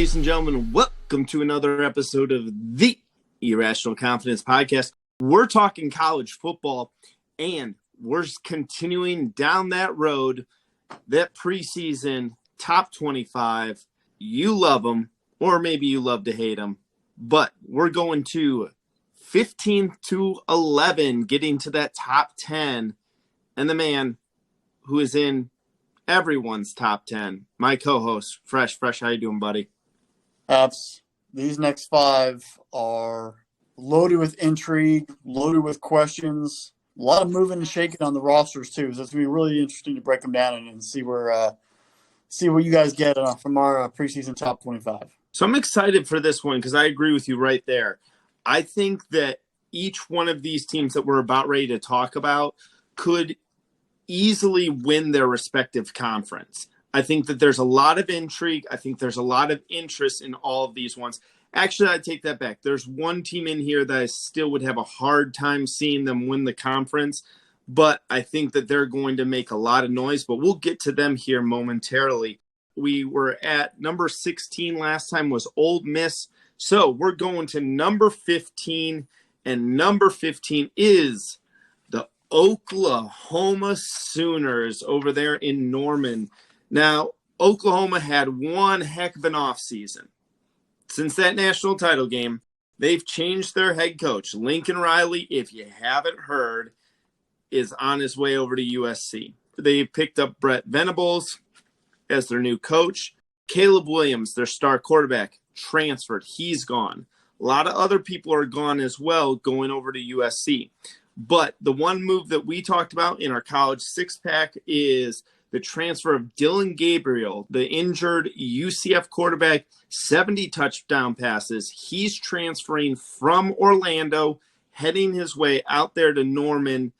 ladies and gentlemen. Welcome to another episode of the Irrational Confidence Podcast. We're talking college football, and we're continuing down that road, that preseason top 25. You love them, or maybe you love to hate them, but we're going to 15 to 11, getting to that top 10, and the man who is in everyone's top 10, my co-host, Fresh, how you doing, buddy? These next five are loaded with intrigue, loaded with questions, a lot of moving and shaking on the rosters too. So it's gonna be really interesting to break them down and see what you guys get from our preseason top 25. So I'm excited for this one because I agree with you right there. I think that each one of these teams that we're about ready to talk about could easily win their respective conference. I think that there's a lot of intrigue. I think there's a lot of interest in all of these ones. Actually, I take that back. There's one team in here that I still would have a hard time seeing them win the conference, but I think that they're going to make a lot of noise, but we'll get to them here momentarily. We were at number 16 last time was Ole Miss. So we're going to number 15, and number 15 is the Oklahoma Sooners over there in Norman. Now, Oklahoma had one heck of an offseason. Since that national title game, they've changed their head coach. Lincoln Riley, if you haven't heard, is on his way over to USC. They picked up Brett Venables as their new coach. Caleb Williams, their star quarterback, transferred. He's gone. A lot of other people are gone as well, going over to USC. But the one move that we talked about in our college six-pack is the transfer of Dylan Gabriel, the injured UCF quarterback, 70 touchdown passes. He's transferring from Orlando, heading his way out there to Norman.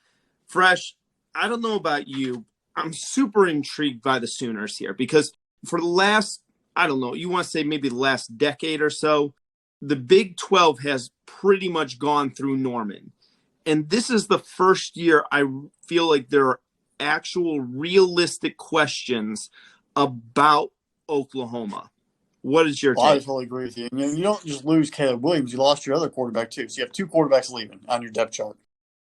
Fresh, I don't know about you. I'm super intrigued by the Sooners here because for the last, I don't know, you want to say maybe the last decade or so, the Big 12 has pretty much gone through Norman. And this is the first year I feel like there are actual realistic questions about Oklahoma. What is your take? I totally agree with you. You don't just lose Caleb Williams. You lost your other quarterback too. So you have two quarterbacks leaving on your depth chart.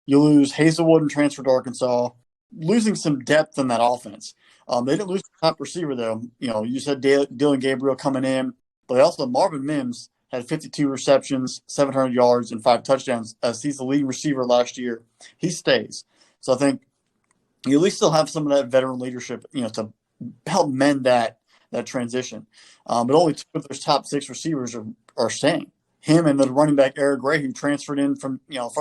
You lose Hazelwood and transfer to Arkansas, losing some depth in that offense. They didn't lose the top receiver though. You said Dylan Gabriel coming in, but also Marvin Mims had 52 receptions, 700 yards, and 5 touchdowns. As he's the leading receiver last year, he stays. So I think you at least still have some of that veteran leadership, to help mend that transition. But only two of their top 6 receivers are staying. Him and the running back Eric Gray, who transferred in from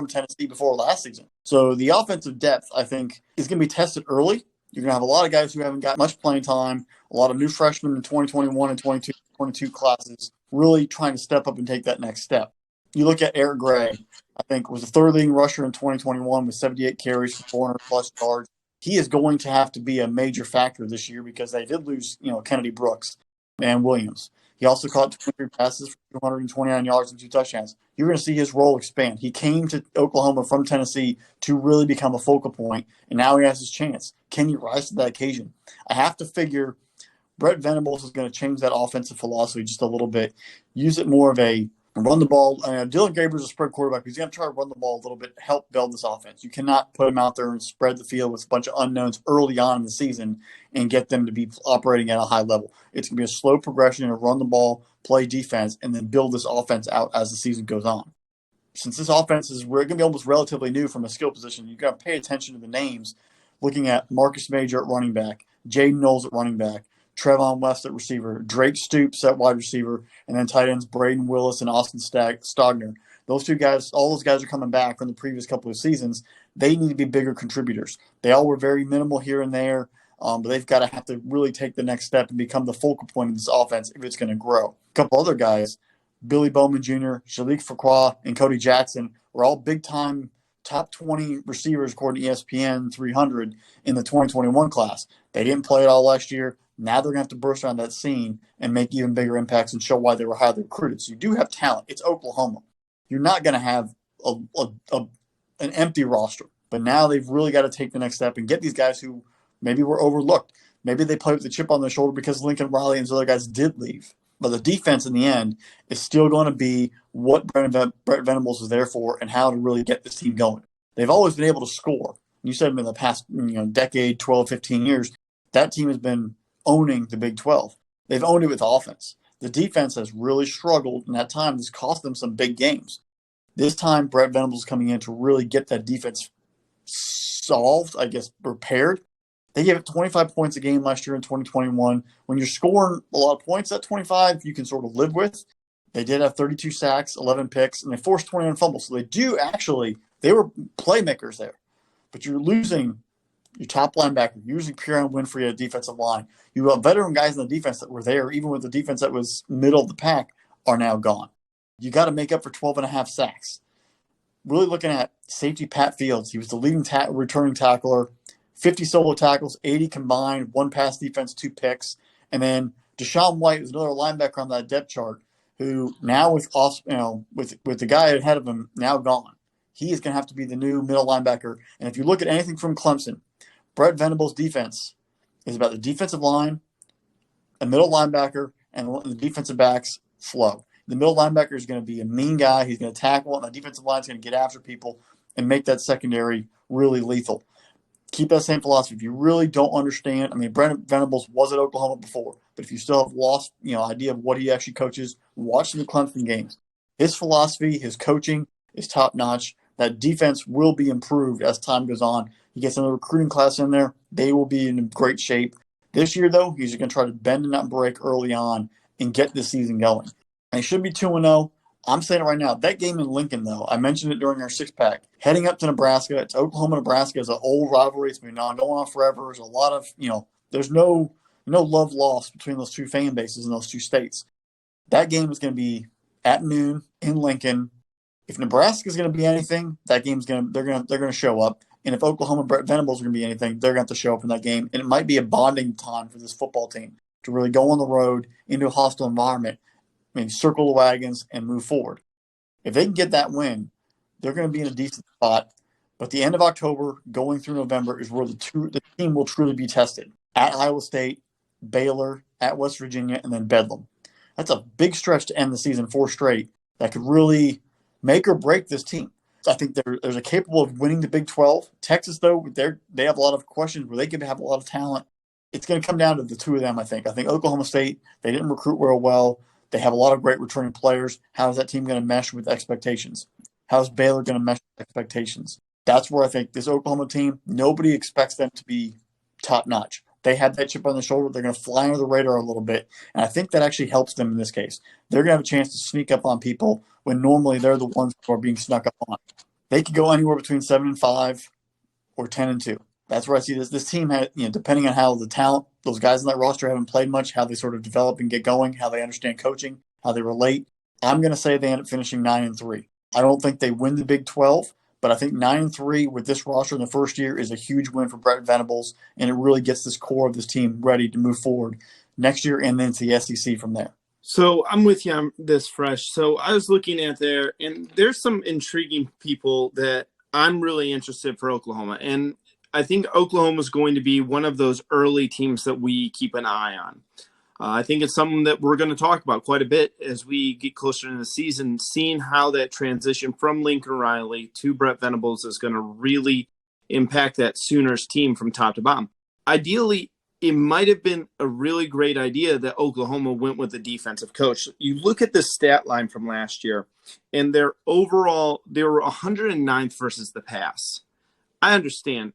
Tennessee before last season. So the offensive depth, I think, is going to be tested early. You're going to have a lot of guys who haven't got much playing time, a lot of new freshmen in 2021 and 22 classes, really trying to step up and take that next step. You look at Eric Gray, I think was the third leading rusher in 2021 with 78 carries for 400-plus yards. He is going to have to be a major factor this year because they did lose, Kennedy Brooks and Williams. He also caught 23 passes for 229 yards and 2 touchdowns. You're going to see his role expand. He came to Oklahoma from Tennessee to really become a focal point, and now he has his chance. Can he rise to that occasion? I have to figure Brett Venables is going to change that offensive philosophy just a little bit, use it more of a run the ball. Dylan Gabriel's a spread quarterback. He's going to try to run the ball a little bit, help build this offense. You cannot put him out there and spread the field with a bunch of unknowns early on in the season and get them to be operating at a high level. It's going to be a slow progression to run the ball, play defense, and then build this offense out as the season goes on. Since this offense we're going to be almost relatively new from a skill position, you've got to pay attention to the names, looking at Marcus Major at running back, Jaden Knowles at running back, Trevon West at receiver, Drake Stoops at wide receiver, and then tight ends Braden Willis and Austin Stogner. Those two guys, all those guys are coming back from the previous couple of seasons. They need to be bigger contributors. They all were very minimal here and there, but they've got to have to really take the next step and become the focal point of this offense if it's going to grow. A couple other guys, Billy Bowman Jr., Shalik Fuqua, and Cody Jackson, were all big-time top 20 receivers according to ESPN 300 in the 2021 class. They didn't play it all last year. Now they're going to have to burst around that scene and make even bigger impacts and show why they were highly recruited. So you do have talent. It's Oklahoma. You're not going to have an empty roster. But now they've really got to take the next step and get these guys who maybe were overlooked. Maybe they play with the chip on their shoulder because Lincoln Riley and those other guys did leave. But the defense in the end is still going to be what Brett Venables is there for and how to really get this team going. They've always been able to score. You said in the past decade, 12, 15 years, that team has been owning the Big 12. They've owned it with offense. The defense has really struggled, and at times it's cost them some big games. This time, Brett Venables is coming in to really get that defense solved, I guess, repaired. They gave it 25 points a game last year in 2021. When you're scoring a lot of points at 25, you can sort of live with. They did have 32 sacks, 11 picks, and they forced 21 fumbles. So they were playmakers there. But you're losing your top linebacker, you're using Pierre Winfrey at defensive line. You have veteran guys in the defense that were there, even with the defense that was middle of the pack, are now gone. You got to make up for 12.5 sacks. Really looking at safety Pat Fields. He was the leading returning tackler, 50 solo tackles, 80 combined, 1 pass defense, 2 picks. And then Deshaun White was another linebacker on that depth chart who now with the guy ahead of him now gone. He is going to have to be the new middle linebacker. And if you look at anything from Clemson, Brett Venables' defense is about the defensive line, a middle linebacker, and the defensive backs flow. The middle linebacker is going to be a mean guy. He's going to tackle, and the defensive line is going to get after people and make that secondary really lethal. Keep that same philosophy. If you really don't understand, Brett Venables was at Oklahoma before, but if you still have lost, idea of what he actually coaches, watch the Clemson games. His philosophy, his coaching is top notch. That defense will be improved as time goes on. He gets another recruiting class in there. They will be in great shape. This year, though, he's going to try to bend and not break early on and get this season going. And he should be 2-0. I'm saying it right now. That game in Lincoln, though, I mentioned it during our six-pack. Heading up to Nebraska, it's Oklahoma-Nebraska. It's an old rivalry. It's been going on forever. There's a lot of, there's no love lost between those two fan bases in those two states. That game is going to be at noon in Lincoln. If Nebraska is going to be anything, that game's they're going to show up. And if Oklahoma Brett Venables are going to be anything, they're going to have to show up in that game. And it might be a bonding time for this football team to really go on the road into a hostile environment, circle the wagons and move forward. If they can get that win, they're going to be in a decent spot. But the end of October, going through November, is where the team will truly be tested. At Iowa State, Baylor, at West Virginia, and then Bedlam. That's a big stretch to end the season 4 straight that could really make or break this team. I think there's a capable of winning the Big 12. Texas, though, they have a lot of questions where they could have a lot of talent. It's going to come down to the two of them, I think. I think Oklahoma State, they didn't recruit well. They have a lot of great returning players. How is that team going to mesh with expectations? How is Baylor going to mesh with expectations? That's where I think this Oklahoma team, nobody expects them to be top-notch. They have that chip on their shoulder. They're going to fly under the radar a little bit. And I think that actually helps them in this case. They're going to have a chance to sneak up on people when normally they're the ones who are being snuck up on. They could go anywhere between 7-5 or 10-2. That's where I see this. This team had, depending on how the talent, those guys in that roster haven't played much, how they sort of develop and get going, how they understand coaching, how they relate. I'm going to say they end up finishing 9-3. I don't think they win the Big 12, but I think 9-3 with this roster in the first year is a huge win for Brett Venables, and it really gets this core of this team ready to move forward next year and then to the SEC from there. So I'm with you on this, Fresh. So I was looking at there, and there's some intriguing people that I'm really interested for Oklahoma. And I think Oklahoma is going to be one of those early teams that we keep an eye on. I think it's something that we're going to talk about quite a bit as we get closer to the season, seeing how that transition from Lincoln Riley to Brett Venables is going to really impact that Sooners team from top to bottom. Ideally, it might have been a really great idea that Oklahoma went with the defensive coach. You look at the stat line from last year, and their overall, they were 109th versus the pass. I understand.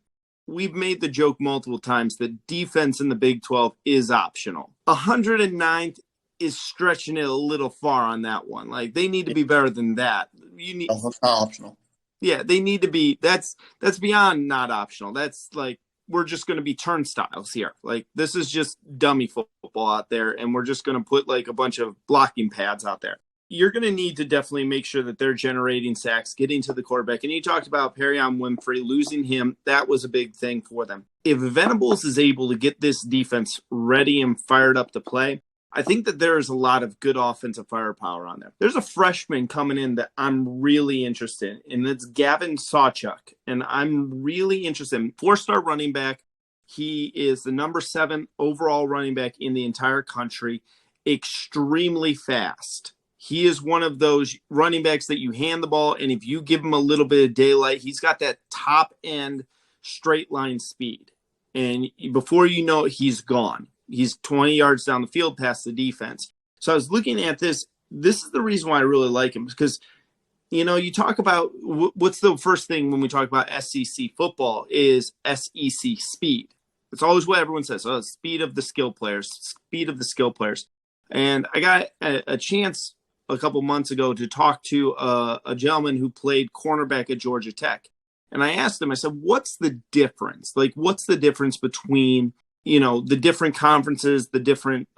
We've made the joke multiple times that defense in the Big 12 is optional. 109th is stretching it a little far on that one. Like, they need to be better than that. That's not optional. Yeah, they need to be. That's beyond not optional. That's like, we're just going to be turnstiles here. Like, this is just dummy football out there, and we're just going to put like a bunch of blocking pads out there. You're going to need to definitely make sure that they're generating sacks, getting to the quarterback. And you talked about Perrion Winfrey, losing him. That was a big thing for them. If Venables is able to get this defense ready and fired up to play, I think that there is a lot of good offensive firepower on there. There's a freshman coming in that I'm really interested in, and it's Gavin Sawchuk. And I'm really interested in 4-star running back. He is the number 7 overall running back in the entire country. extremely fast. He is one of those running backs that you hand the ball, and if you give him a little bit of daylight, he's got that top end straight line speed. And before you know it, he's gone. He's 20 yards down the field past the defense. So I was looking at this. This is the reason why I really like him, because, you talk about what's the first thing when we talk about SEC football is SEC speed. It's always what everyone says. Oh, speed of the skill players, speed of the skill players. And I got a chance a couple months ago to talk to a gentleman who played cornerback at Georgia Tech. And I asked him, I said, what's the difference? Like, what's the difference between, the different conferences, the different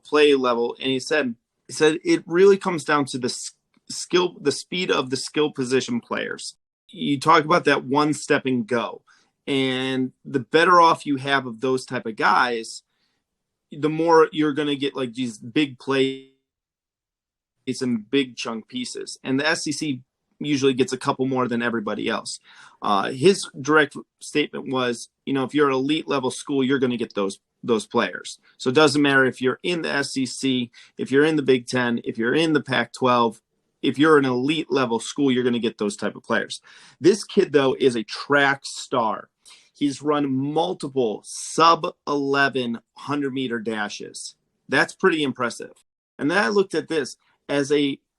play level? And he said it really comes down to the speed of the skill position players. You talk about that one step and go. And the better off you have of those type of guys, the more you're going to get like these big plays and big chunk pieces. And the SEC usually gets a couple more than everybody else. His direct statement was, if you're an elite level school, you're going to get those players. So it doesn't matter if you're in the SEC, if you're in the Big Ten, if you're in the Pac-12, if you're an elite level school, you're going to get those type of players. This kid, though, is a track star. He's run multiple sub-11 100-meter dashes. That's pretty impressive. And then I looked at this as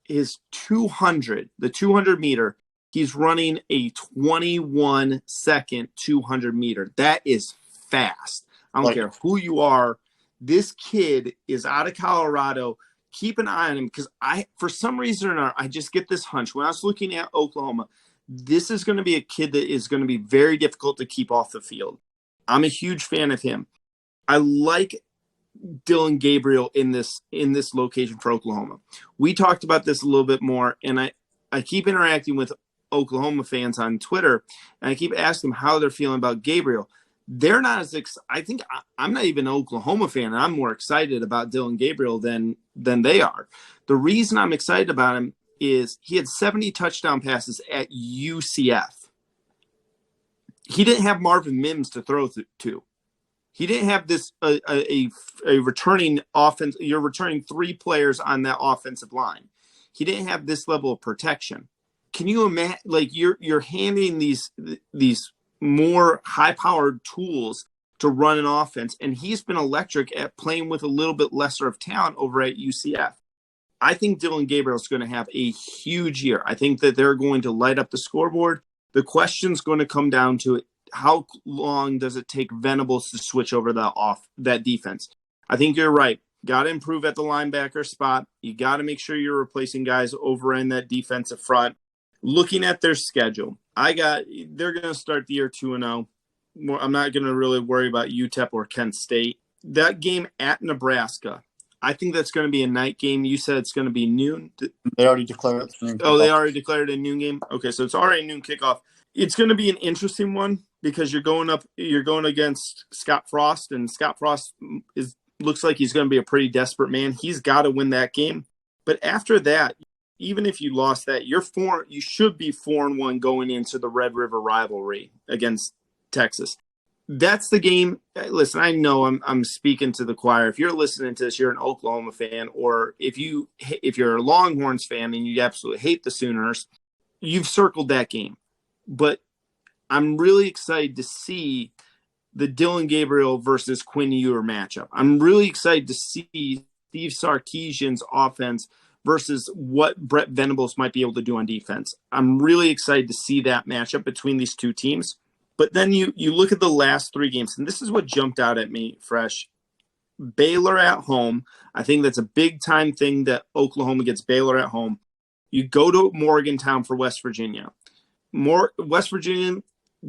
his 200, the 200-meter, he's running a 21-second 200-meter. That is fast. I don't care who you are. This kid is out of Colorado. Keep an eye on him, because for some reason or another, I just get this hunch. When I was looking at Oklahoma, this is going to be a kid that is going to be very difficult to keep off the field. I'm a huge fan of him. I like Dylan Gabriel in this location for Oklahoma. We talked about this a little bit more, and I keep interacting with Oklahoma fans on Twitter, and I keep asking them how they're feeling about Gabriel. They're not as I think I'm not even an Oklahoma fan, and I'm more excited about Dylan Gabriel than they are. The reason I'm excited about him is he had 70 touchdown passes at UCF. He didn't have Marvin Mims to throw to. He didn't have this a returning offense. You're returning 3 players on that offensive line. He didn't have this level of protection. Can you imagine? Like you're handing these more high-powered tools to run an offense, and he's been electric at playing with a little bit lesser of talent over at UCF. I think Dylan Gabriel is going to have a huge year. I think that they're going to light up the scoreboard. The question's going to come down to how long does it take Venables to switch over that defense? I think you're right. Got to improve at the linebacker spot. You got to make sure you're replacing guys over in that defensive front. Looking at their schedule, they're going to start the year 2-0. I'm not going to really worry about UTEP or Kent State. That game at Nebraska, I think that's going to be a night game. You said it's going to be noon. They already declared it. They already declared a noon game? Okay, so it's already a noon kickoff. It's going to be an interesting one because you're going against Scott Frost, and Scott Frost looks like he's going to be a pretty desperate man. He's got to win that game. But after that, even if you lost that, you should be 4-1 going into the Red River rivalry against Texas. That's the game. Listen, I know I'm speaking to the choir. If you're listening to this, you're an Oklahoma fan, or if you're a Longhorns fan and you absolutely hate the Sooners, you've circled that game. But I'm really excited to see the Dylan Gabriel versus Quinn Ewer matchup. I'm really excited to see Steve Sarkisian's offense versus what Brett Venables might be able to do on defense. I'm really excited to see that matchup between these two teams. But then you look at the last 3 games, and this is what jumped out at me fresh. Baylor at home. I think that's a big-time thing that Oklahoma gets Baylor at home. You go to Morgantown for West Virginia. West Virginia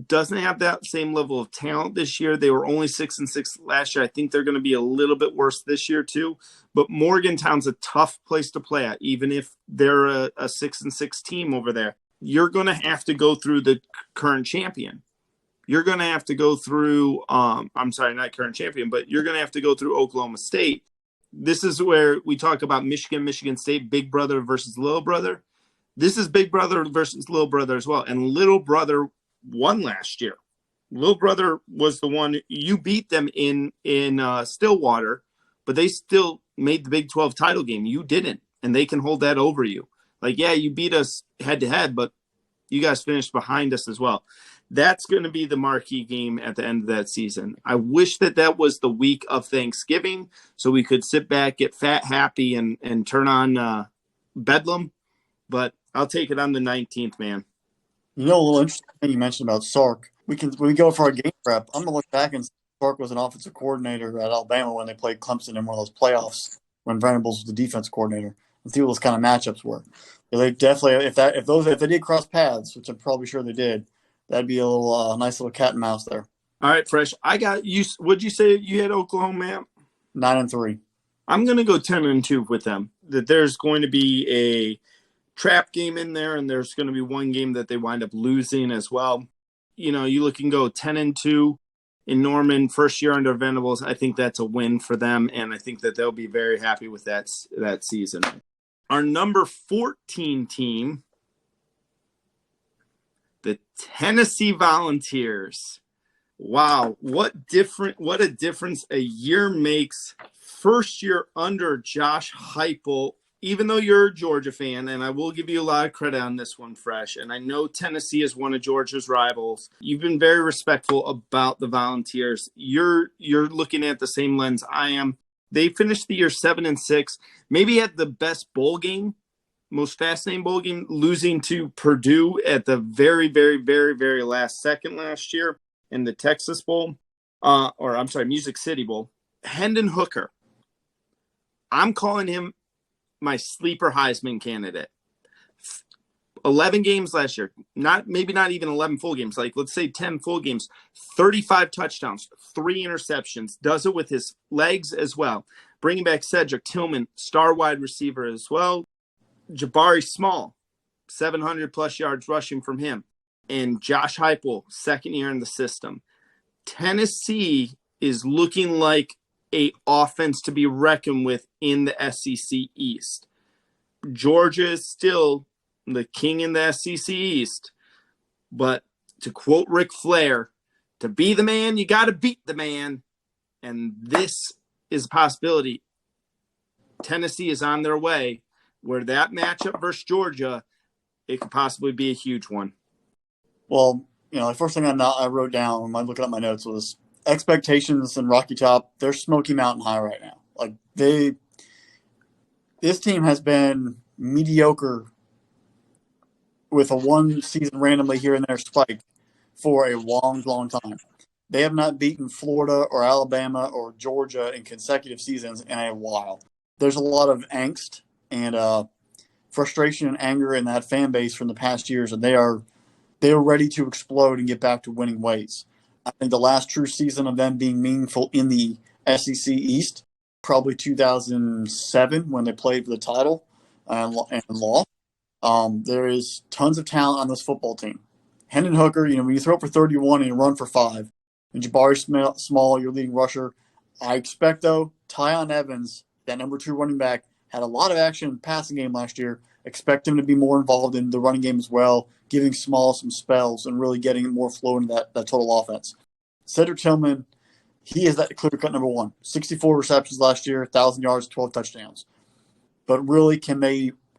doesn't have that same level of talent this year. They were only 6-6 last year. I think they're going to be a little bit worse this year too. But Morgantown's a tough place to play at, even if they're a 6-6 team over there. You're going to have to go through the current champion. You're going to have to go through, not current champion, but you're going to have to go through Oklahoma State. This is where we talk about Michigan State, big brother versus little brother. This is big brother versus little brother as well. And little brother won last year. Little brother was the one, you beat them in Stillwater, but they still made the Big 12 title game. You didn't, and they can hold that over you. Like, yeah, you beat us head-to-head, but you guys finished behind us as well. That's going to be the marquee game at the end of that season. I wish that was the week of Thanksgiving so we could sit back, get fat, happy, and turn on Bedlam. But I'll take it on the 19th, man. You know, a little interesting thing you mentioned about Sark. When we go for our game prep, I'm going to look back and see Sark was an offensive coordinator at Alabama when they played Clemson in one of those playoffs when Venables was the defense coordinator, and see what those kind of matchups were. They definitely, if they did cross paths, which I'm probably sure they did, that'd be a little nice little cat and mouse there. All right, Fresh. I got you. What'd you say you had Oklahoma at? 9-3. I'm going to go 10-2 with them. That there's going to be a trap game in there, and there's going to be one game that they wind up losing as well. You know, you can go 10-2 in Norman, first year under Venables. I think that's a win for them, and I think that they'll be very happy with that season. Our number 14 team, the Tennessee Volunteers. Wow, what a difference a year makes. First year under Josh Heupel. Even though you're a Georgia fan, and I will give you a lot of credit on this one, Fresh, and I know Tennessee is one of Georgia's rivals, you've been very respectful about the Volunteers. You're looking at the same lens I am. They finished the year 7-6, maybe had the best bowl game, most fascinating bowl game, losing to Purdue at the very, very, very, very last second last year in the Texas Bowl, Music City Bowl. Hendon Hooker, I'm calling him my sleeper Heisman candidate. 11 games last year, maybe not even 11 full games, like let's say 10 full games, 35 touchdowns, 3 interceptions, does it with his legs as well. Bringing back Cedric Tillman, star wide receiver as well. Jabari Small, 700-plus yards rushing from him. And Josh Heupel, second year in the system. Tennessee is looking like a offense to be reckoned with in the SEC East. Georgia is still the king in the SEC East. But to quote Ric Flair, to be the man, you got to beat the man. And this is a possibility. Tennessee is on their way where that matchup versus Georgia, it could possibly be a huge one. Well, you know, the first thing I wrote down when I looking at my notes was expectations in Rocky Top. They're Smoky Mountain high right now. Like this team has been mediocre with a one season randomly here and there spike for a long, long time. They have not beaten Florida or Alabama or Georgia in consecutive seasons in a while. There's a lot of angst and frustration and anger in that fan base from the past years, and they are ready to explode and get back to winning ways. I think the last true season of them being meaningful in the SEC East, probably 2007 when they played for the title and lost. There is tons of talent on this football team. Hendon Hooker, you know, when you throw for 31 and you run for 5, and Jabari Small, your leading rusher, I expect, though, Tyon Evans, that number 2 running back, had a lot of action in the passing game last year. Expect him to be more involved in the running game as well, giving Small some spells and really getting more flow into that total offense. Cedric Tillman, he is that clear-cut number 1. 64 receptions last year, 1,000 yards, 12 touchdowns. But really,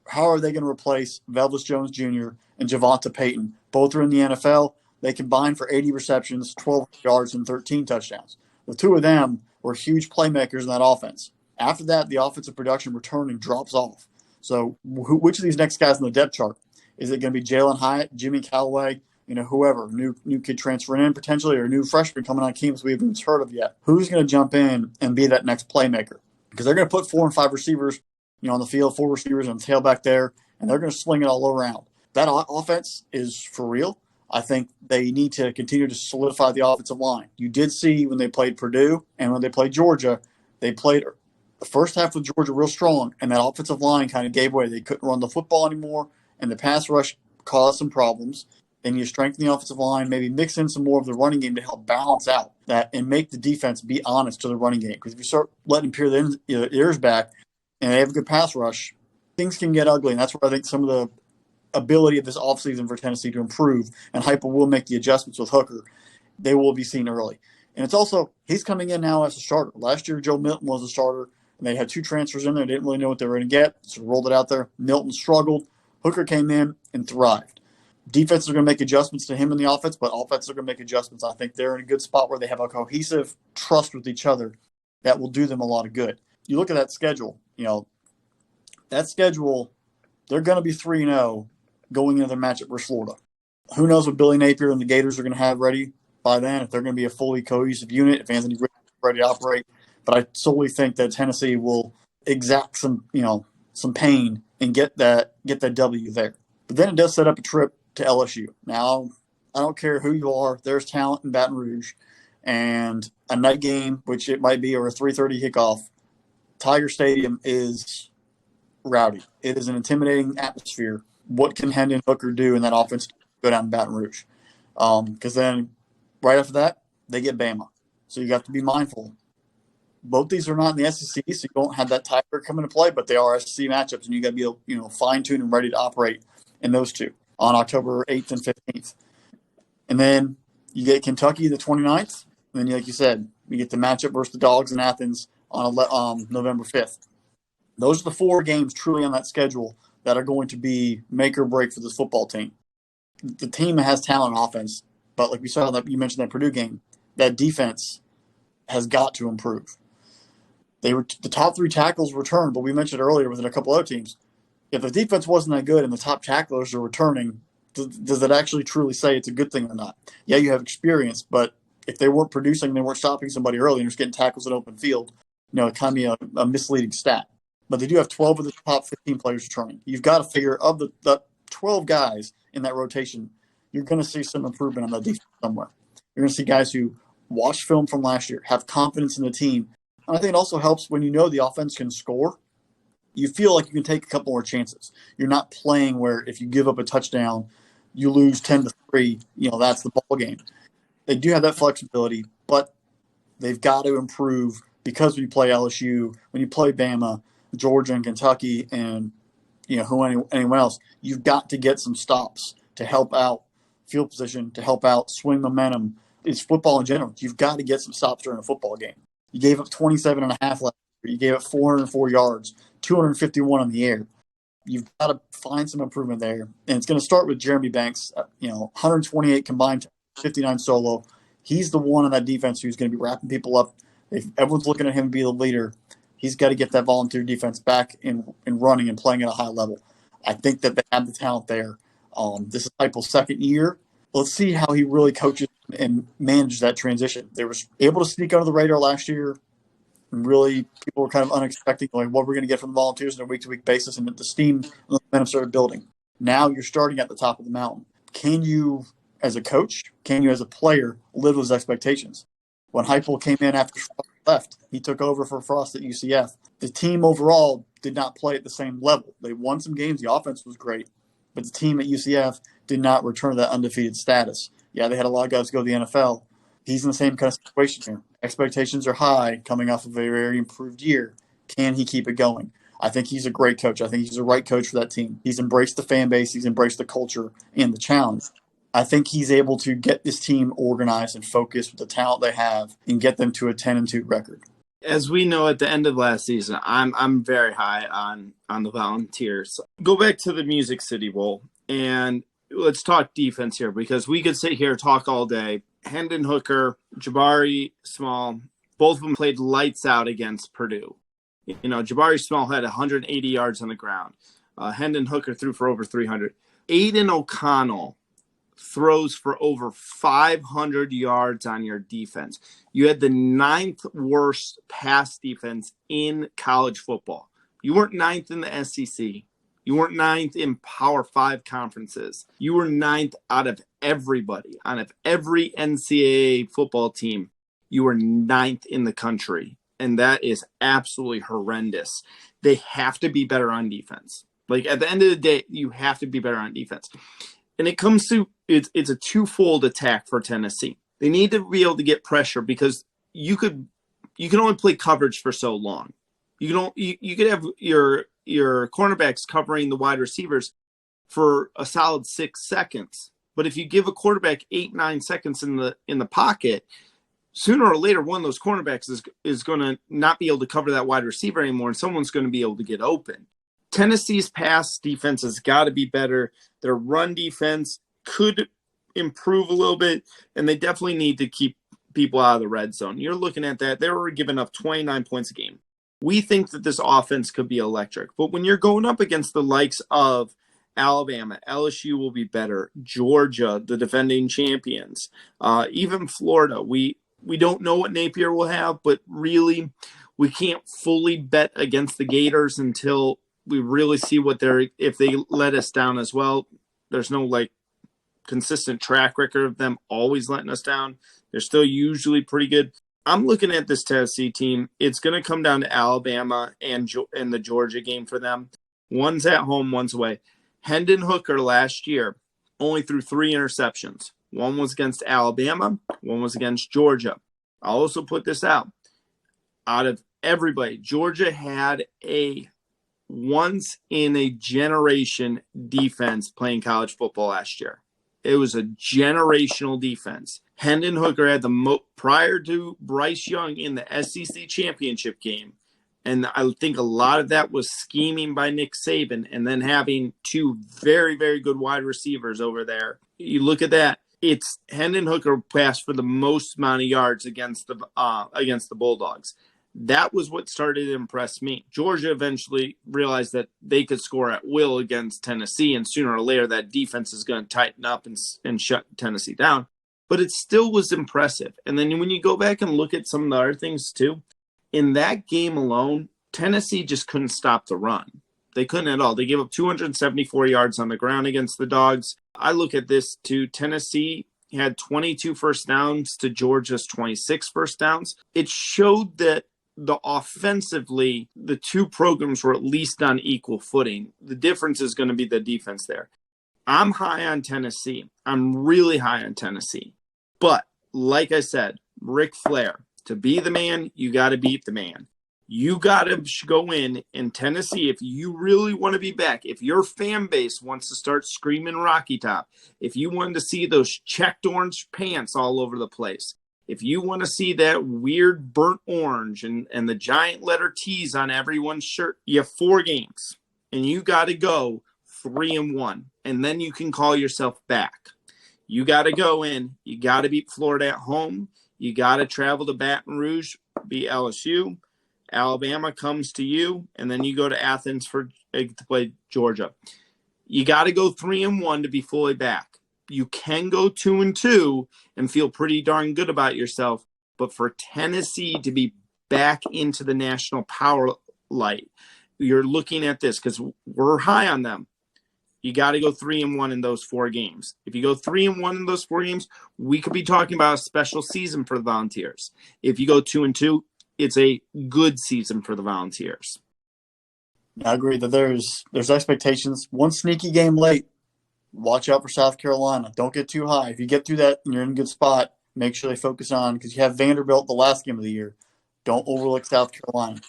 how are they going to replace Velvis Jones Jr. and Javonta Payton? Both are in the NFL. They combined for 80 receptions, 12 yards, and 13 touchdowns. The two of them were huge playmakers in that offense. After that, the offensive production returning drops off. So which of these next guys on the depth chart? Is it going to be Jalen Hyatt, Jimmy Callaway, whoever, new kid transferring in potentially, or new freshman coming on campus we haven't heard of yet? Who's going to jump in and be that next playmaker? Because they're going to put 4 and 5 receivers, on the field, 4 receivers and tailback there, and they're going to sling it all around. That offense is for real. I think they need to continue to solidify the offensive line. You did see when they played Purdue and when they played Georgia, they played the first half with Georgia real strong, and that offensive line kind of gave way. They couldn't run the football anymore, and the pass rush caused some problems. Then you strengthen the offensive line, maybe mix in some more of the running game to help balance out that and make the defense be honest to the running game. Because if you start letting them peer their ears back and they have a good pass rush, things can get ugly. And that's where I think some of the ability of this offseason for Tennessee to improve, and Heupel will make the adjustments with Hooker, they will be seen early. And it's also, he's coming in now as a starter. Last year, Joe Milton was a starter. And they had 2 transfers in there. Didn't really know what they were going to get, so rolled it out there. Milton struggled. Hooker came in and thrived. Defenses are going to make adjustments to him in the offense, but offenses are going to make adjustments. I think they're in a good spot where they have a cohesive trust with each other that will do them a lot of good. You look at that schedule, that schedule, they're going to be 3-0 going into their matchup versus Florida. Who knows what Billy Napier and the Gators are going to have ready by then, if they're going to be a fully cohesive unit, if Anthony's ready to operate. But I solely think that Tennessee will exact some pain and get that W there. But then it does set up a trip to LSU. Now, I don't care who you are. There's talent in Baton Rouge. And a night game, which it might be, or a 3:30 kickoff, Tiger Stadium is rowdy. It is an intimidating atmosphere. What can Hendon Hooker do in that offense to go down to Baton Rouge? Because then right after that, they get Bama. So you have to be mindful. Both these are not in the SEC, so you don't have that Tiger come into play, but they are SEC matchups, and you got to be fine-tuned and ready to operate in those two on October 8th and 15th. And then you get Kentucky the 29th, and then, like you said, you get the matchup versus the Dogs in Athens on November 5th. Those are the 4 games truly on that schedule that are going to be make or break for this football team. The team has talent on offense, but like we saw that you mentioned that Purdue game, that defense has got to improve. The top 3 tackles returned, but we mentioned earlier within a couple other teams. If the defense wasn't that good and the top tacklers are returning, does it actually truly say it's a good thing or not? Yeah, you have experience, but if they weren't producing, they weren't stopping somebody early and just getting tackles in open field, it kind of be a misleading stat. But they do have 12 of the top 15 players returning. You've got to figure, of the 12 guys in that rotation, you're going to see some improvement on that defense somewhere. You're going to see guys who watch film from last year, have confidence in the team. And I think it also helps when the offense can score. You feel like you can take a couple more chances. You're not playing where if you give up a touchdown, you lose 10-3. That's the ball game. They do have that flexibility, but they've got to improve because when you play LSU, when you play Bama, Georgia, and Kentucky, and anyone else, you've got to get some stops to help out field position, to help out swing momentum. It's football in general. You've got to get some stops during a football game. You gave up 27.5 last year. You gave up 404 yards, 251 on the air. You've got to find some improvement there. And it's going to start with Jeremy Banks, 128 combined, 59 solo. He's the one on that defense who's going to be wrapping people up. If everyone's looking at him to be the leader, he's got to get that volunteer defense back in running and playing at a high level. I think that they have the talent there. This is Heupel's second year. Let's see how he really coaches and manages that transition. They were able to sneak under the radar last year. And really, people were kind of unexpected, like what we're going to get from the Volunteers on a week-to-week basis, and the steam and the momentum started building. Now you're starting at the top of the mountain. Can you, as a coach, can you as a player, live those expectations? When Heupel came in after Frost left, he took over for Frost at UCF. The team overall did not play at the same level. They won some games. The offense was great. But the team at UCF did not return to that undefeated status. Yeah, they had a lot of guys go to the NFL. He's in the same kind of situation here. Expectations are high coming off of a very improved year. Can he keep it going? I think he's a great coach. I think he's the right coach for that team. He's embraced the fan base. He's embraced the culture and the challenge. I think he's able to get this team organized and focused with the talent they have and get them to a 10-2 record. As we know, at the end of last season, I'm very high on the Volunteers. Go back to the Music City Bowl, and let's talk defense here because we could sit here and talk all day. Hendon Hooker, Jabari Small, both of them played lights out against Purdue. Jabari Small had 180 yards on the ground. Hendon Hooker threw for over 300. Aiden O'Connell throws for over 500 yards on your defense. You had the 9th worst pass defense in college football. You weren't 9th in the SEC. You weren't 9th in Power 5 conferences. You were 9th out of everybody. Out of every NCAA football team, you were 9th in the country. And that is absolutely horrendous. They have to be better on defense. Like, at the end of the day, you have to be better on defense. And it comes to, it's a twofold attack for Tennessee. They need to be able to get pressure because you can only play coverage for so long. You could have your cornerbacks covering the wide receivers for a solid 6 seconds. But if you give a quarterback 8-9 seconds in the pocket, sooner or later, one of those cornerbacks is going to not be able to cover that wide receiver anymore, and someone's going to be able to get open. Tennessee's pass defense has got to be better. Their run defense could improve a little bit, and they definitely need to keep people out of the red zone. You're looking at that. They were giving up 29 points a game. We think that this offense could be electric. But when you're going up against the likes of Alabama, LSU will be better. Georgia, the defending champions, even Florida. We don't know what Napier will have, but really we can't fully bet against the Gators until we really see if they let us down as well. There's no consistent track record of them always letting us down. They're still usually pretty good. I'm looking at this Tennessee team. It's going to come down to Alabama and the Georgia game for them. One's at home, one's away. Hendon Hooker last year only threw 3 interceptions. One was against Alabama, one was against Georgia. I'll also put this out. Out of everybody, Georgia had a once-in-a-generation defense playing college football last year. It was a generational defense. Hendon Hooker had prior to Bryce Young in the SEC championship game, and I think a lot of that was scheming by Nick Saban and then having 2 very, very good wide receivers over there. You look at that. It's Hendon Hooker passed for the most amount of yards against the Bulldogs. That was what started to impress me. Georgia eventually realized that they could score at will against Tennessee, and sooner or later that defense is going to tighten up and shut Tennessee down. But it still was impressive. And then when you go back and look at some of the other things too, in that game alone, Tennessee just couldn't stop the run. They couldn't at all. They gave up 274 yards on the ground against the Dogs. I look at this too. Tennessee had 22 first downs to Georgia's 26 first downs. It showed that offensively, the 2 programs were at least on equal footing. The difference is going to be the defense there. I'm high on Tennessee. I'm really high on Tennessee. But like I said, Ric Flair, to be the man, you got to beat the man. You got to go in Tennessee if you really want to be back. If your fan base wants to start screaming Rocky Top, if you want to see those checked orange pants all over the place, if you want to see that weird burnt orange and the giant letter T's on everyone's shirt, you have 4 games, and you got to go 3-1, and then you can call yourself back. You got to go in. You got to beat Florida at home. You got to travel to Baton Rouge, beat LSU. Alabama comes to you, and then you go to Athens to play Georgia. You got to go 3-1 to be fully back. You can go 2-2 and feel pretty darn good about yourself. But for Tennessee to be back into the national power light, you're looking at this because we're high on them. You got to go 3-1 in those 4 games. If you go 3-1 in those 4 games, we could be talking about a special season for the Volunteers. If you go 2-2, it's a good season for the Volunteers. I agree that there's expectations. One sneaky game late. Watch out for South Carolina. Don't get too high. If you get through that and you're in a good spot, make sure they focus on, because you have Vanderbilt the last game of the year. Don't overlook South Carolina.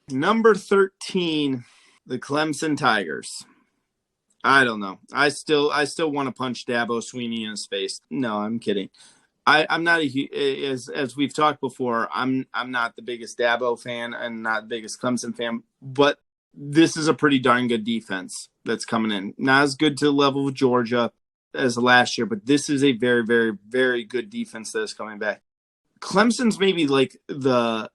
Number 13, the Clemson Tigers. I don't know. I still want to punch Dabo Swinney in his face. No, I'm kidding. I'm not as we've talked before. I'm not the biggest Dabo fan and not the biggest Clemson fan, but this is a pretty darn good defense that's coming in. Not as good to the level of Georgia as last year, but this is a very, very, very good defense that is coming back. Clemson's maybe like the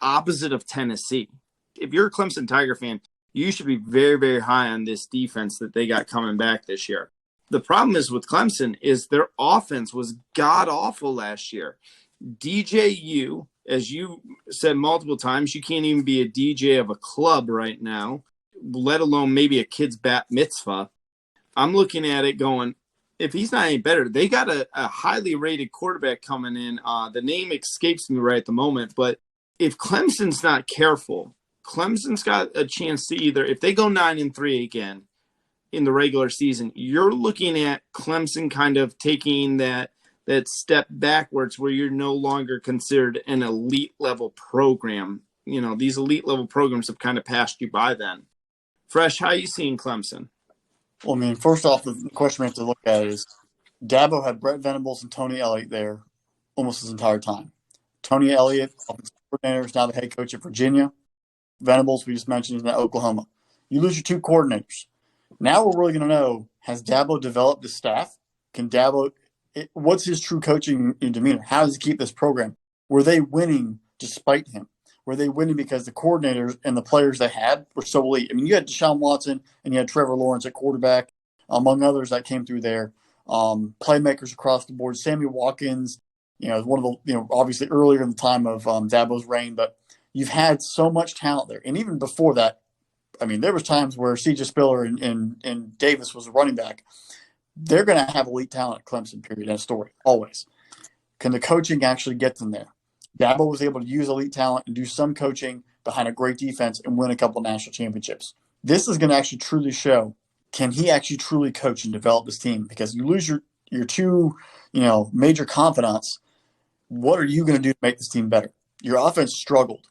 opposite of Tennessee. If you're a Clemson Tiger fan, you should be very, very high on this defense that they got coming back this year. The problem is with Clemson is their offense was god-awful last year. DJU, as you said multiple times, you can't even be a DJ of a club right now, let alone maybe a kid's bat mitzvah. I'm looking at it going, if he's not any better, they got a highly rated quarterback coming in. The name escapes me right at the moment, but if Clemson's not careful, Clemson's got a chance to either, if they go 9-3 again in the regular season, you're looking at Clemson kind of taking that step backwards where you're no longer considered an elite level program. You know, these elite level programs have kind of passed you by then. Fresh, how you seeing Clemson? Well, I mean, first off, the question we have to look at is Dabo had Brett Venables and Tony Elliott there almost his entire time. Tony Elliott, offensive coordinator, is now the head coach at Virginia. Venables, we just mentioned, is in Oklahoma. You lose your 2 coordinators. Now we're really going to know, has Dabo developed the staff? Can Dabo – what's his true coaching demeanor? How does he keep this program? Were they winning despite him? Were they winning because the coordinators and the players they had were so elite? I mean, you had Deshaun Watson and you had Trevor Lawrence at quarterback, among others that came through there. Playmakers across the board. Sammy Watkins, one of the, obviously earlier in the time of Dabo's reign, but you've had so much talent there. And even before that, I mean, there was times where C.J. Spiller and Davis was a running back. They're going to have elite talent at Clemson, period, that story, always. Can the coaching actually get them there? Dabo was able to use elite talent and do some coaching behind a great defense and win a couple national championships. This is going to actually truly show, can he actually truly coach and develop this team? Because you lose your 2, major confidants. What are you going to do to make this team better? Your offense struggled.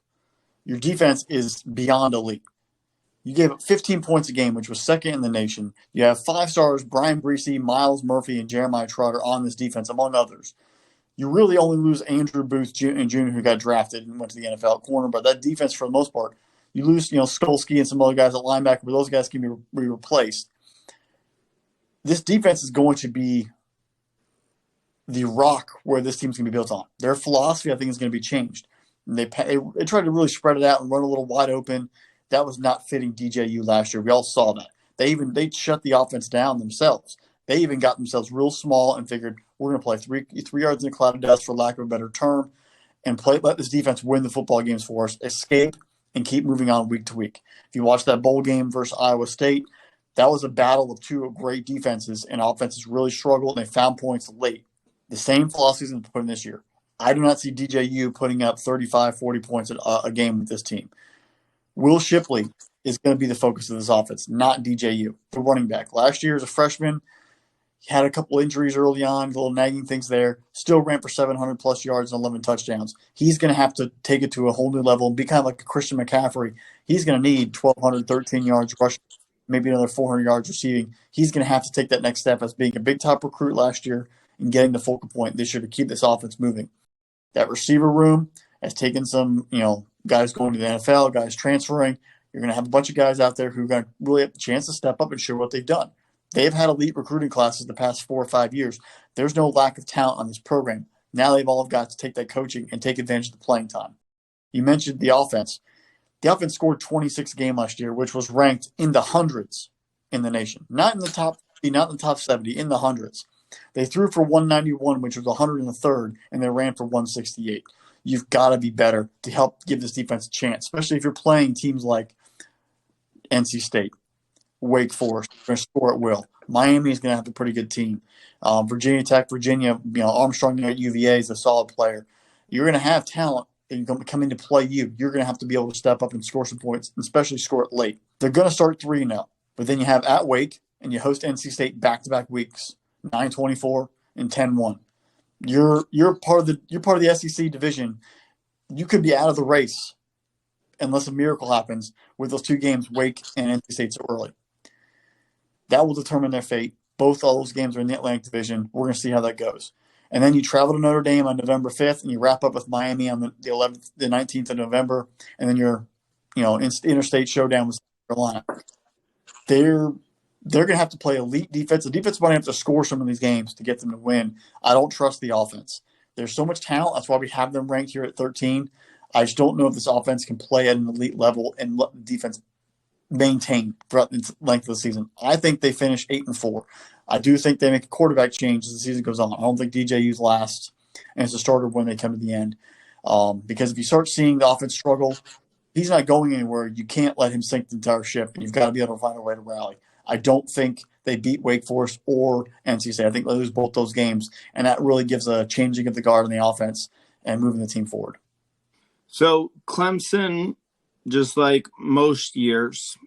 Your defense is beyond elite. You gave up 15 points a game, which was second in the nation. You have 5 stars, Brian Breesy, Miles Murphy, and Jeremiah Trotter on this defense, among others. You really only lose Andrew Booth Jr., who got drafted and went to the NFL at corner. But that defense, for the most part, you lose, Skolsky and some other guys at linebacker, but those guys can be replaced. This defense is going to be the rock where this team's going to be built on. Their philosophy, I think, is going to be changed. And they tried to really spread it out and run a little wide open. That was not fitting DJU last year. We all saw that. They shut the offense down themselves. They even got themselves real small and figured we're going to play three yards in a cloud of dust, for lack of a better term, and let this defense win the football games for us, escape, and keep moving on week to week. If you watch that bowl game versus Iowa State, that was a battle of 2 great defenses, and offenses really struggled, and they found points late. The same philosophy is going to put in this year. I do not see DJU putting up 35, 40 points a game with this team. Will Shipley is going to be the focus of this offense, not DJU, the running back. Last year as a freshman, he had a couple injuries early on, little nagging things there. Still ran for 700-plus yards and 11 touchdowns. He's going to have to take it to a whole new level and be kind of like a Christian McCaffrey. He's going to need 1,213 yards rushing, maybe another 400 yards receiving. He's going to have to take that next step as being a big top recruit last year and getting the focal point this year to keep this offense moving. That receiver room has taken some, guys going to the NFL, guys transferring. You're going to have a bunch of guys out there who are going to really have the chance to step up and show what they've done. They've had elite recruiting classes the past 4 or 5 years. There's no lack of talent on this program. Now they've all got to take that coaching and take advantage of the playing time. You mentioned the offense. The offense scored 26 a game last year, which was ranked in the hundreds in the nation. Not in the top 50, not in the top 70, in the hundreds. They threw for 191, which was 103rd, and they ran for 168. You've got to be better to help give this defense a chance, especially if you're playing teams like NC State, Wake Forest. They're going to score at will. Miami is going to have a pretty good team. Virginia Tech, Virginia, Armstrong at UVA is a solid player. You're going to have talent and come in to play you. You're going to have to be able to step up and score some points, especially score it late. They're going to start 3-0, but then you have at Wake and you host NC State back-to-back weeks, 9-24 and 10-1. You're part of the SEC division. You could be out of the race unless a miracle happens with those 2 games, Wake and NC State, so early. That will determine their fate. Both of those games are in the Atlantic Division. We're going to see how that goes. And then you travel to Notre Dame on November 5th, and you wrap up with Miami on the 11th, the 19th of November, and then your interstate showdown with South Carolina. They're going to have to play elite defense. The defense might have to score some of these games to get them to win. I don't trust the offense. There's so much talent. That's why we have them ranked here at 13. I just don't know if this offense can play at an elite level and let the defense maintain throughout the length of the season. I think they finish 8-4. I do think they make a quarterback change as the season goes on. I don't think DJU's last, and it's a starter when they come to the end. Because if you start seeing the offense struggle, he's not going anywhere. You can't let him sink the entire ship, and you've got to be able to find a way to rally. I don't think they beat Wake Forest or NC State. I think they lose both those games, and that really gives a changing of the guard in the offense and moving the team forward. So Clemson, just like most years,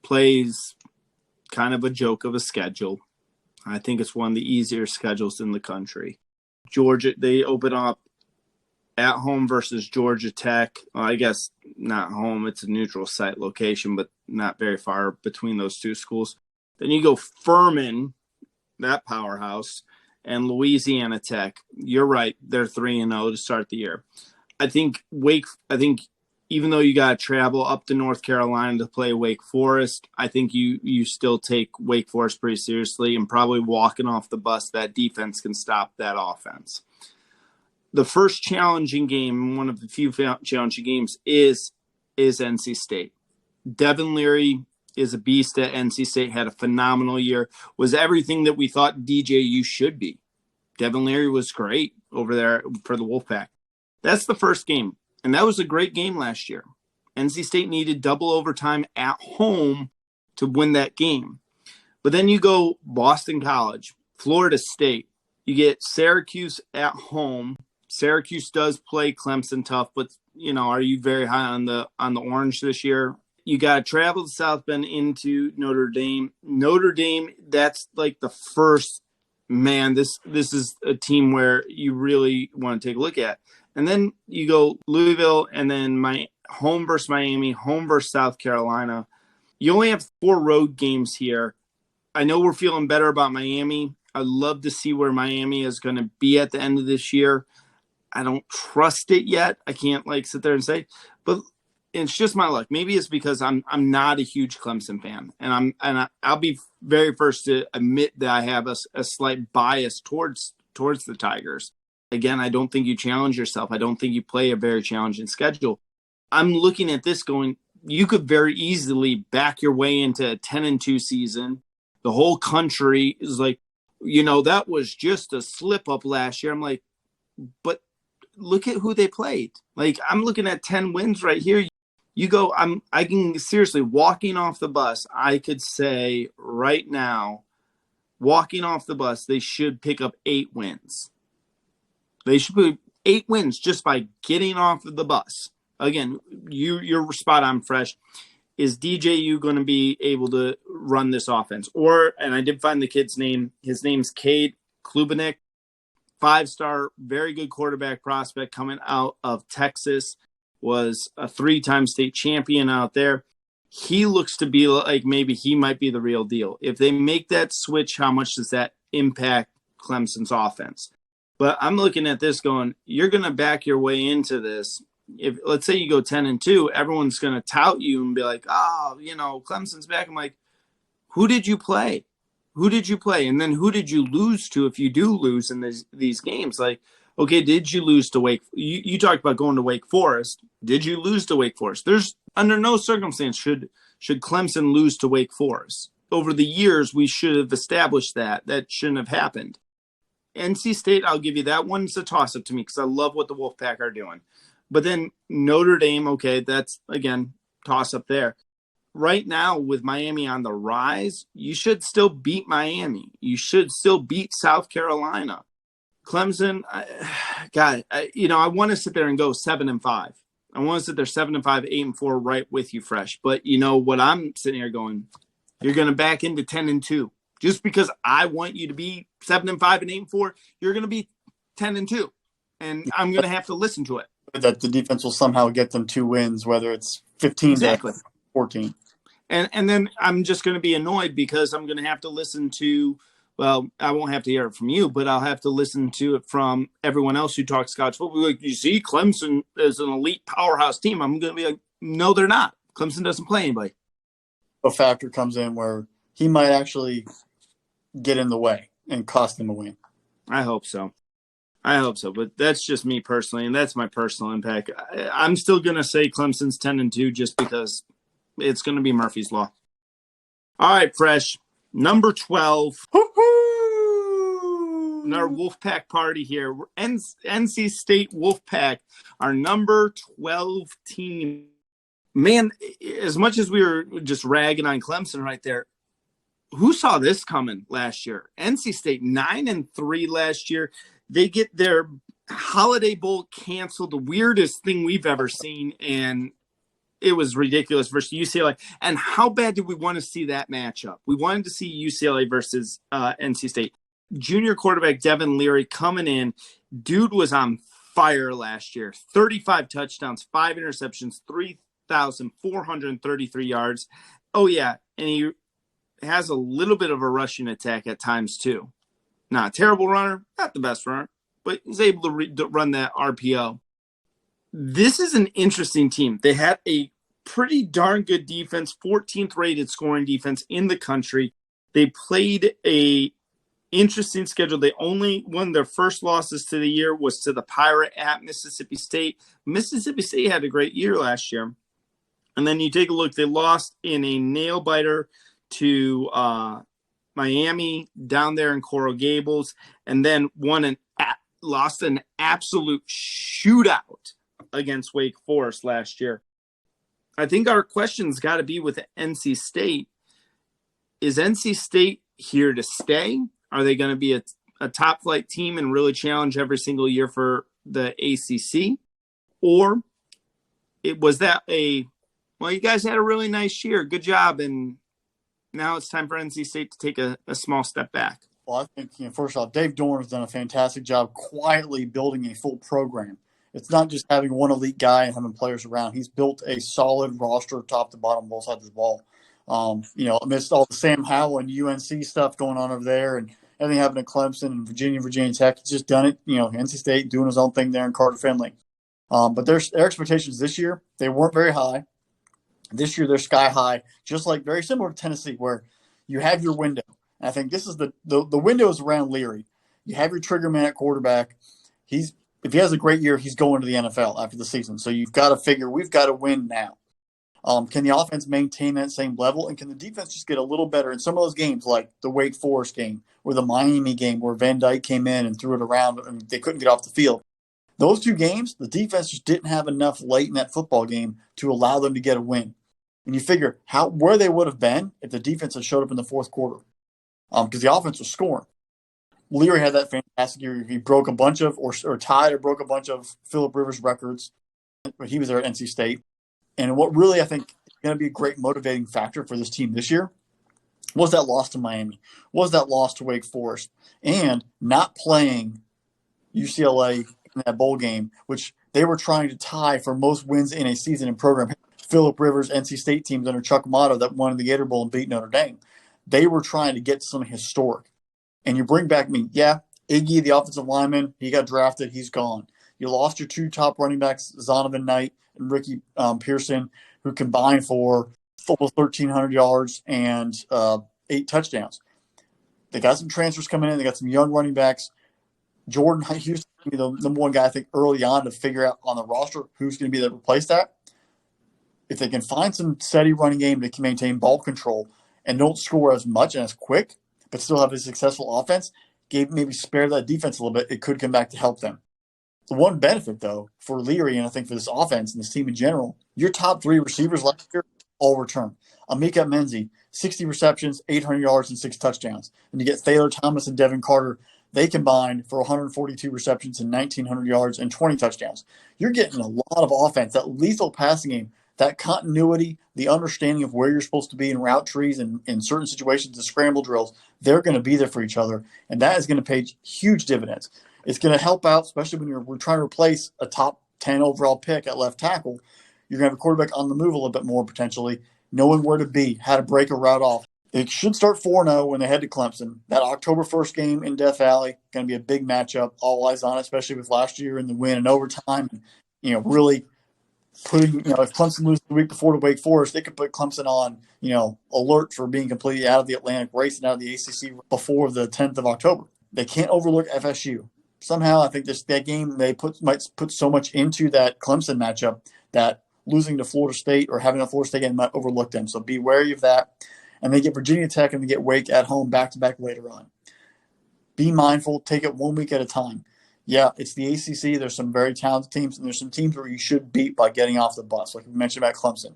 plays kind of a joke of a schedule. I think it's one of the easier schedules in the country. Georgia, they open up at home versus Georgia Tech. Well, I guess not home. It's a neutral site location, but not very far between those 2 schools. Then you go Furman, that powerhouse, and Louisiana Tech. You're right. They're 3-0 to start the year. I think even though you got to travel up to North Carolina to play Wake Forest, I think you still take Wake Forest pretty seriously, and probably walking off the bus, that defense can stop that offense. The first challenging game, one of the few challenging games, is NC State. Devin Leary is a beast at NC State, had a phenomenal year, was everything that we thought DJU should be. Devin Leary was great over there for the Wolfpack. That's the first game, and that was a great game last year. NC State needed double overtime at home to win that game. But then you go Boston College, Florida State. You get Syracuse at home. Syracuse does play Clemson tough, but, are you very high on the Orange this year? You got to travel to South Bend into Notre Dame. Notre Dame, that's like the first, man, this is a team where you really want to take a look at. And then you go Louisville, and then my home versus Miami, home versus South Carolina. You only have 4 road games here. I know we're feeling better about Miami. I'd love to see where Miami is going to be at the end of this year. I don't trust it yet. I can't sit there and say, but it's just my luck. Maybe it's because I'm not a huge Clemson fan, and I'll be very first to admit that I have a slight bias towards the Tigers. Again, I don't think you challenge yourself. I don't think you play a very challenging schedule. I'm looking at this going, you could very easily back your way into a 10-2 season. The whole country is like, that was just a slip up last year. I'm like, but look at who they played. I'm looking at 10 wins right here. You go, I can seriously, walking off the bus, I could say right now, walking off the bus, they should pick up 8 wins. They should put 8 wins just by getting off of the bus. Again, you're spot on, Fresh. Is DJU going to be able to run this offense? And I did find the kid's name. His name's Cade Klubenik, 5-star, very good quarterback prospect coming out of Texas, was a 3-time state champion out there. He looks to be like maybe he might be the real deal. If they make that switch, how much does that impact Clemson's offense? But I'm looking at this going, you're going to back your way into this. If let's say you go 10-2, everyone's going to tout you and be like, Clemson's back. I'm like, who did you play? Who did you play? And then who did you lose to if you do lose in these games? Okay, did you lose to Wake? You talked about going to Wake Forest. Did you lose to Wake Forest? There's under no circumstance should Clemson lose to Wake Forest. Over the years, we should have established that. That shouldn't have happened. NC State, I'll give you that one's a toss-up to me because I love what the Wolfpack are doing. But then Notre Dame, okay, that's, again, toss-up there. Right now, with Miami on the rise, you should still beat Miami. You should still beat South Carolina. Clemson, I want to sit there and go 7-5. I want to sit there 7-5, 8-4, right with you, Fresh. But what I'm sitting here going, you're going to back into 10-2. Just because I want you to be 7-5 and 8-4, you're going to be 10-2, and I'm going to have to listen to it. That the defense will somehow get them 2 wins, whether it's 15 to 14. And then I'm just going to be annoyed because I'm going to have to listen to, well, I won't have to hear it from you, but I'll have to listen to it from everyone else who talks college football. Like, you see, Clemson is an elite powerhouse team. I'm going to be like, no, they're not. Clemson doesn't play anybody. A factor comes in where he might actually get in the way and cost them a win. I hope so. But that's just me personally, and that's my personal impact. I'm still going to say Clemson's 10-2 just because it's going to be Murphy's Law. All right, Fresh. Number 12. In our Wolfpack party here. We're NC State Wolfpack, our number 12 team. Man, as much as we were just ragging on Clemson right there, who saw this coming last year? NC State 9-3 last year. They get their Holiday Bowl canceled, the weirdest thing we've ever seen, and it was ridiculous versus UCLA. And how bad did we want to see that matchup? We wanted to see UCLA versus NC State. Junior quarterback Devin Leary coming in. Dude was on fire last year. 35 touchdowns, 5 interceptions, 3,433 yards. Oh, yeah, and he has a little bit of a rushing attack at times too. Not a terrible runner, not the best runner, but he's able to run that RPO. This is an interesting team. They had a pretty darn good defense, 14th rated scoring defense in the country. They played a interesting schedule. They only won their first losses to the year was to the Pirate at Mississippi State. Mississippi State had a great year last year. And then you take a look, they lost in a nail biter to Miami down there in Coral Gables, and then lost an absolute shootout against Wake Forest last year. I think our question's got to be with NC State. Is NC State here to stay? Are they going to be a top flight team and really challenge every single year for the ACC? Or was that well, you guys had a really nice year. Good job. And now it's time for NC State to take a small step back. Well, I think, first off, Dave Dorn has done a fantastic job quietly building a full program. It's not just having one elite guy and having players around. He's built a solid roster top to bottom, both sides of the ball. Amidst all the Sam Howell and UNC stuff going on over there and everything happening at Clemson and Virginia Tech, he's just done it. NC State doing his own thing there in Carter Finley. But their expectations this year, they weren't very high. This year, they're sky high, just like very similar to Tennessee, where you have your window. And I think this is the window is around Leary. You have your trigger man at quarterback. If he has a great year, he's going to the NFL after the season. So you've got to figure we've got to win now. Can the offense maintain that same level? And can the defense just get a little better in some of those games, like the Wake Forest game or the Miami game where Van Dyke came in and threw it around and they couldn't get off the field? Those two games, the defense just didn't have enough late in that football game to allow them to get a win. And you figure where they would have been if the defense had showed up in the fourth quarter, because the offense was scoring. Leary had that fantastic year. He broke a bunch of or tied or broke a bunch of Phillip Rivers records when he was there at NC State. And what really I think is going to be a great motivating factor for this team this year was that loss to Miami, was that loss to Wake Forest, and not playing UCLA in that bowl game, which they were trying to tie for most wins in a season in program. Phillip Rivers, NC State teams under Chuck Motto that won the Gator Bowl and beat Notre Dame. They were trying to get something historic. And you bring back Iggy, the offensive lineman, he got drafted, he's gone. You lost your two top running backs, Zonovan Knight and Ricky Pearson, who combined for almost 1,300 yards and 8 touchdowns. They got some transfers coming in. They got some young running backs. Jordan Houston will be the number one guy, I think, early on to figure out on the roster who's going to be there to replace that. If they can find some steady running game that can maintain ball control and don't score as much and as quick, but still have a successful offense, maybe spare that defense a little bit, it could come back to help them. The one benefit, though, for Leary and I think for this offense and this team in general, your top 3 receivers last year all return. Amika Menzi, 60 receptions, 800 yards, and 6 touchdowns. And you get Thaler Thomas and Devin Carter. They combined for 142 receptions and 1,900 yards and 20 touchdowns. You're getting a lot of offense, that lethal passing game, that continuity, the understanding of where you're supposed to be in route trees and in certain situations, the scramble drills, they're going to be there for each other. And that is going to pay huge dividends. It's going to help out, especially when we're trying to replace a top 10 overall pick at left tackle. You're going to have a quarterback on the move a little bit more potentially, knowing where to be, how to break a route off. They should start 4-0 when they head to Clemson. That October 1st game in Death Valley, going to be a big matchup. All eyes on it, especially with last year in the win and overtime. Really putting, if Clemson loses the week before to Wake Forest, they could put Clemson on, alert for being completely out of the Atlantic race and out of the ACC before the 10th of October. They can't overlook FSU. Somehow, I think that game might put so much into that Clemson matchup that losing to Florida State or having a Florida State game might overlook them. So be wary of that. And they get Virginia Tech and they get Wake at home back-to-back later on. Be mindful. Take it 1 week at a time. Yeah, it's the ACC. There's some very talented teams, and there's some teams where you should beat by getting off the bus, like we mentioned about Clemson.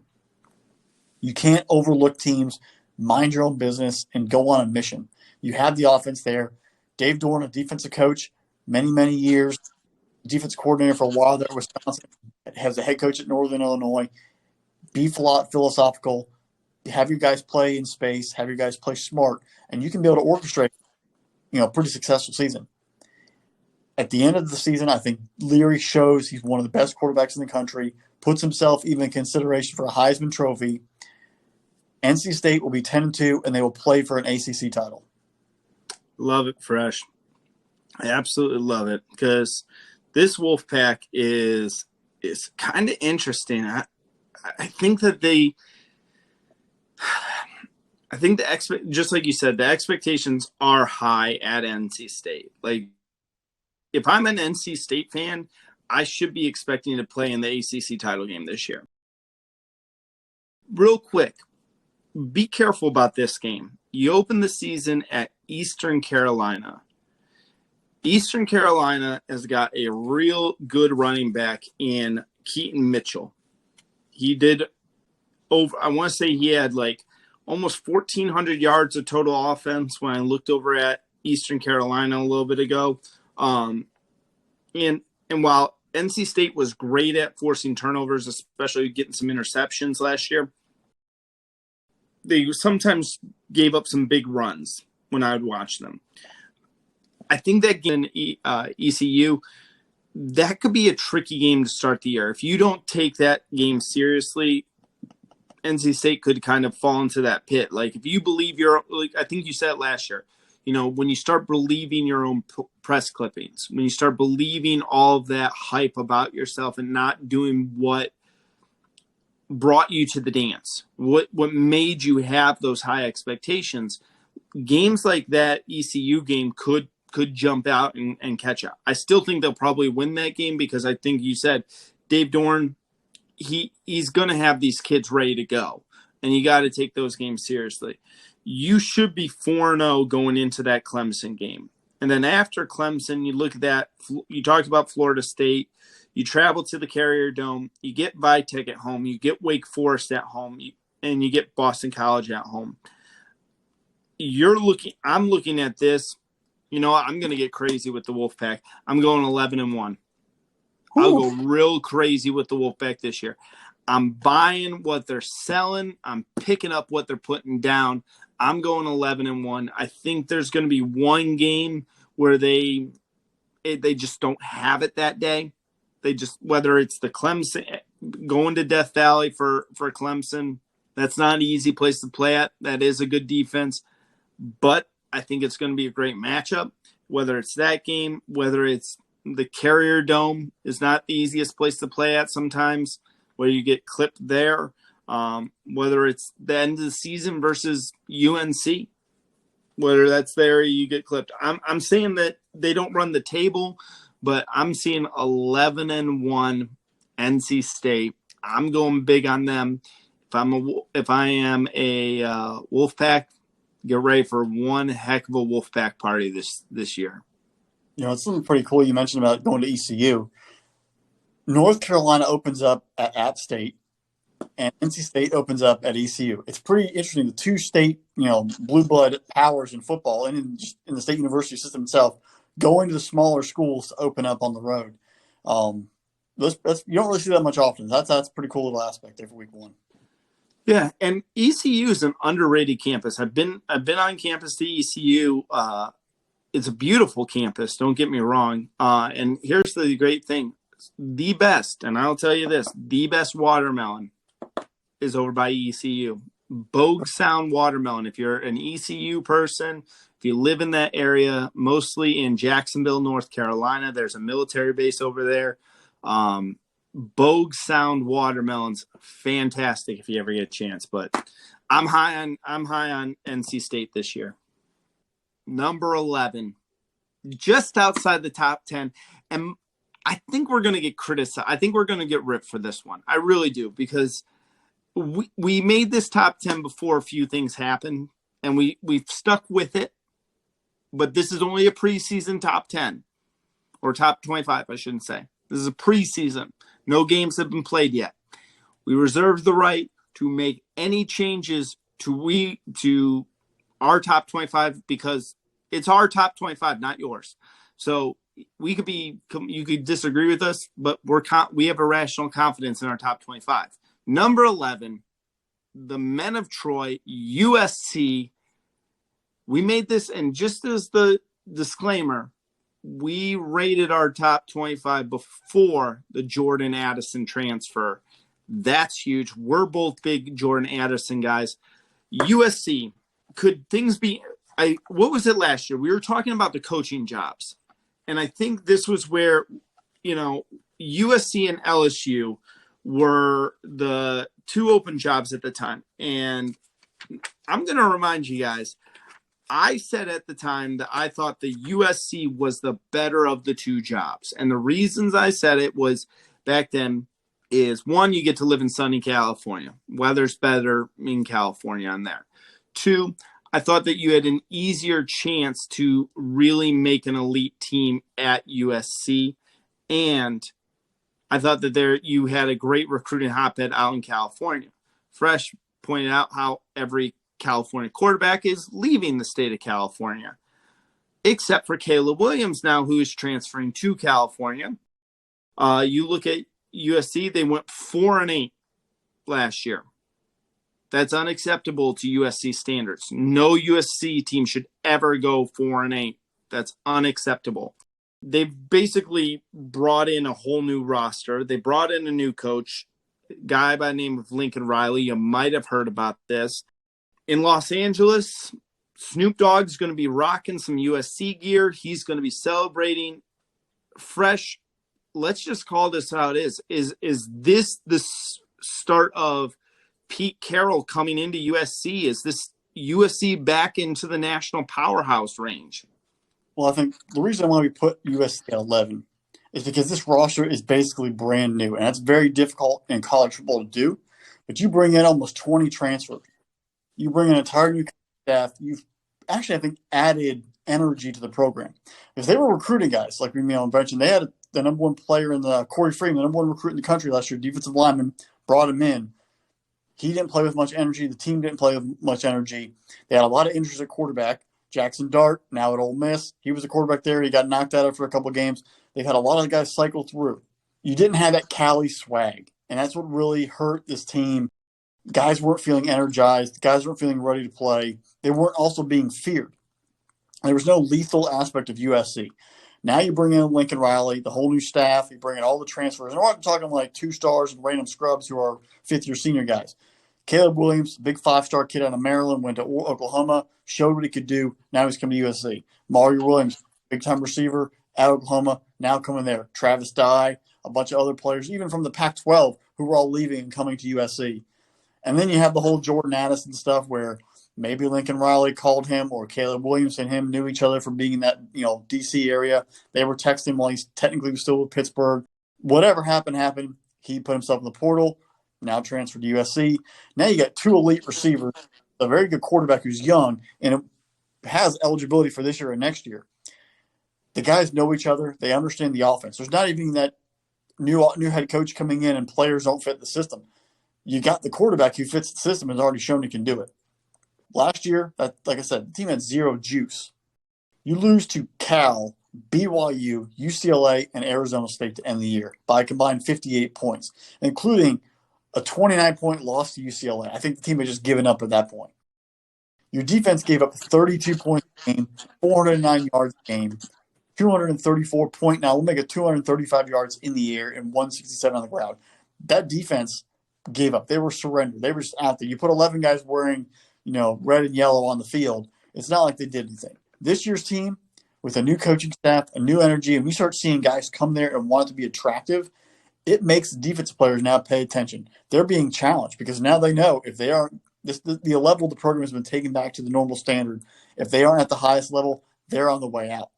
You can't overlook teams, mind your own business, and go on a mission. You have the offense there. Dave Dorn, a defensive coach, many, many years, defensive coordinator for a while there at Wisconsin, has a head coach at Northern Illinois. Be philosophical. Have your guys play in space. Have your guys play smart, and you can be able to orchestrate, a pretty successful season. At the end of the season, I think Leary shows he's one of the best quarterbacks in the country, puts himself even in consideration for a Heisman Trophy. NC State will be 10-2, and they will play for an ACC title. Love it, Fresh. I absolutely love it because this Wolfpack is kind of interesting. I think that just like you said, the expectations are high at NC State. Like, if I'm an NC State fan, I should be expecting to play in the ACC title game this year. Real quick, be careful about this game. You open the season at Eastern Carolina. Eastern Carolina has got a real good running back in Keaton Mitchell. He did I want to say he had like almost 1,400 yards of total offense when I looked over at Eastern Carolina a little bit ago. And while NC State was great at forcing turnovers, especially getting some interceptions last year, they sometimes gave up some big runs when I would watch them. I think that game in ECU, that could be a tricky game to start the year. If you don't take that game seriously, NC State could kind of fall into that pit. Like, if you believe I think you said it last year, when you start believing your own press clippings, when you start believing all of that hype about yourself and not doing what brought you to the dance, what made you have those high expectations, games like that ECU game could jump out and catch up. I still think they'll probably win that game because I think you said Dave Dorn, he's going to have these kids ready to go, and you got to take those games seriously. You should be 4-0 going into that Clemson game. And then after Clemson, you look at that. You talked about Florida State. You travel to the Carrier Dome. You get Vitek at home. You get Wake Forest at home. And you get Boston College at home. I'm looking at this. I'm going to get crazy with the Wolfpack. I'm going 11-1. I'll go real crazy with the Wolfpack this year. I'm buying what they're selling. I'm picking up what they're putting down. I'm going 11-1. I think there's going to be one game where they just don't have it that day. Whether it's the Clemson going to Death Valley for Clemson, that's not an easy place to play at. That is a good defense, but I think it's going to be a great matchup. Whether it's that game, whether it's the Carrier Dome is not the easiest place to play at sometimes, where you get clipped there. Whether it's the end of the season versus UNC, whether that's there, you get clipped. I'm saying that they don't run the table, but I'm seeing 11-1 NC State. I'm going big on them. If I am a Wolfpack, get ready for one heck of a Wolfpack party this year. It's something pretty cool you mentioned about going to ECU. North Carolina opens up at App State, and NC State opens up at ECU. It's pretty interesting. The two state, blue blood powers in football and in the state university system itself, going to the smaller schools to open up on the road. You don't really see that much often. That's a pretty cool little aspect there for week one. Yeah, and ECU is an underrated campus. I've been on campus to ECU. It's a beautiful campus, don't get me wrong. And here's the great thing. The best, and I'll tell you this, the best watermelon is over by ECU. Bogue Sound watermelon. If you're an ECU person, if you live in that area, mostly in Jacksonville, North Carolina, there's a military base over there. Bogue Sound watermelons, fantastic if you ever get a chance. But I'm high on NC State this year. Number 11, just outside the top 10, and I think we're going to get criticized. I think we're going to get ripped for this one. I really do, because we made this top 10 before a few things happened, and we've stuck with it. But this is only a preseason top 10, or top 25, I shouldn't say. This is a preseason. No games have been played yet. We reserve the right to make any changes to our top 25 because it's our top 25, not yours. So you could disagree with us, but we have irrational confidence in our top 25. Number 11, the Men of Troy, USC. We made this, and just as the disclaimer, we rated our top 25 before the Jordan Addison transfer. That's huge. We're both big Jordan Addison guys. USC, could things be – what was it last year? We were talking about the coaching jobs. And I think this was where, USC and LSU were the two open jobs at the time. And I'm going to remind you guys, I said at the time that I thought the USC was the better of the two jobs. And the reasons I said it was back then is, one, you get to live in sunny California. Weather's better in California on there. Two, I thought that you had an easier chance to really make an elite team at USC. And I thought that you had a great recruiting hotbed out in California. Fresh pointed out how every California quarterback is leaving the state of California, except for Caleb Williams now, who is transferring to California. You look at USC, they went 4-8 last year. That's unacceptable to USC standards. No USC team should ever go 4-8. That's unacceptable. They've basically brought in a whole new roster. They brought in a new coach, a guy by the name of Lincoln Riley. You might have heard about this. In Los Angeles, Snoop Dogg's going to be rocking some USC gear. He's going to be celebrating. Fresh, let's just call this how it is. Is this the start of Pete Carroll coming into USC? Is this USC back into the national powerhouse range? Well, I think the reason why we put USC at 11 is because this roster is basically brand new, and that's very difficult in college football to do. But you bring in almost 20 transfers. You bring an entire new staff. You've actually, I think, added energy to the program. Because they were recruiting guys, like we mentioned. They had the number one player in the Corey Freeman, the number one recruit in the country last year, defensive lineman, brought him in. He didn't play with much energy. The team didn't play with much energy. They had a lot of injuries at quarterback. Jackson Dart, now at Ole Miss. He was a quarterback there. He got knocked out of for a couple of games. They've had a lot of guys cycle through. You didn't have that Cali swag, and that's what really hurt this team. Guys weren't feeling energized. Guys weren't feeling ready to play. They weren't also being feared. There was no lethal aspect of USC. Now you bring in Lincoln Riley, the whole new staff. You bring in all the transfers. And we're not talking like 2 stars and random scrubs who are fifth-year senior guys. Caleb Williams, big 5-star kid out of Maryland, went to Oklahoma, showed what he could do. Now he's coming to USC. Mario Williams, big-time receiver at Oklahoma, now coming there. Travis Dye, a bunch of other players, even from the Pac-12, who were all leaving and coming to USC. And then you have the whole Jordan Addison stuff where maybe Lincoln Riley called him or Caleb Williams and him knew each other from being in that, D.C. area. They were texting while he's technically still with Pittsburgh. Whatever happened. He put himself in the portal, now transferred to USC. Now you got 2 elite receivers, a very good quarterback who's young, and has eligibility for this year and next year. The guys know each other. They understand the offense. There's not even that new head coach coming in and players don't fit the system. You got the quarterback who fits the system and has already shown he can do it. Last year, like I said, the team had zero juice. You lose to Cal, BYU, UCLA, and Arizona State to end the year by a combined 58 points, including a 29-point loss to UCLA. I think the team had just given up at that point. Your defense gave up 32 points a game, 409 yards a game, 234 point. Now we'll make it 235 yards in the air and 167 on the ground. That defense gave up. They were surrendered. They were just out there. You put 11 guys wearing, red and yellow on the field. It's not like they did anything. This year's team, with a new coaching staff, a new energy, and we start seeing guys come there and want it to be attractive, it makes the defensive players now pay attention. They're being challenged because now they know if they aren't the level of the program has been taken back to the normal standard. If they aren't at the highest level, they're on the way out.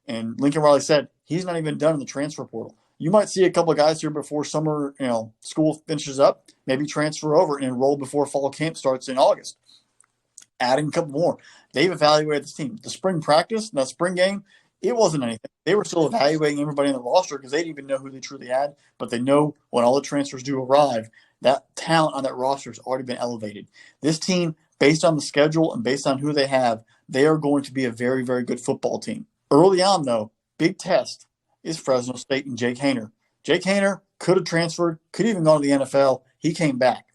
And Lincoln Riley said he's not even done in the transfer portal. You might see a couple of guys here before summer, school finishes up, maybe transfer over and enroll before fall camp starts in August. Adding a couple more. They've evaluated this team. The spring practice, that spring game, it wasn't anything. They were still evaluating everybody in the roster because they didn't even know who they truly had, but they know when all the transfers do arrive, that talent on that roster has already been elevated. This team, based on the schedule and based on who they have, they are going to be a very, very good football team. Early on, though, big test is Fresno State and Jake Haener. Jake Haener could have transferred, could even gone to the NFL. He came back.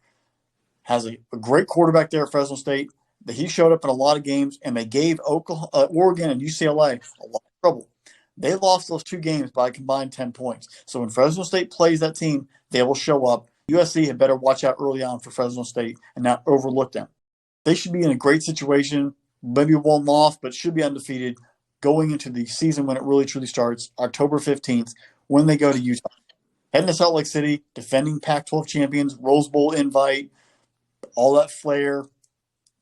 Has a great quarterback there at Fresno State. He showed up in a lot of games, and they gave Oregon and UCLA a lot of trouble. They lost those 2 games by a combined 10 points. So when Fresno State plays that team, they will show up. USC had better watch out early on for Fresno State and not overlook them. They should be in a great situation, maybe one loss, but should be undefeated. going into the season when it really truly starts, October 15th, when they go to Utah. Heading to Salt Lake City, defending Pac-12 champions, Rose Bowl invite, all that flair.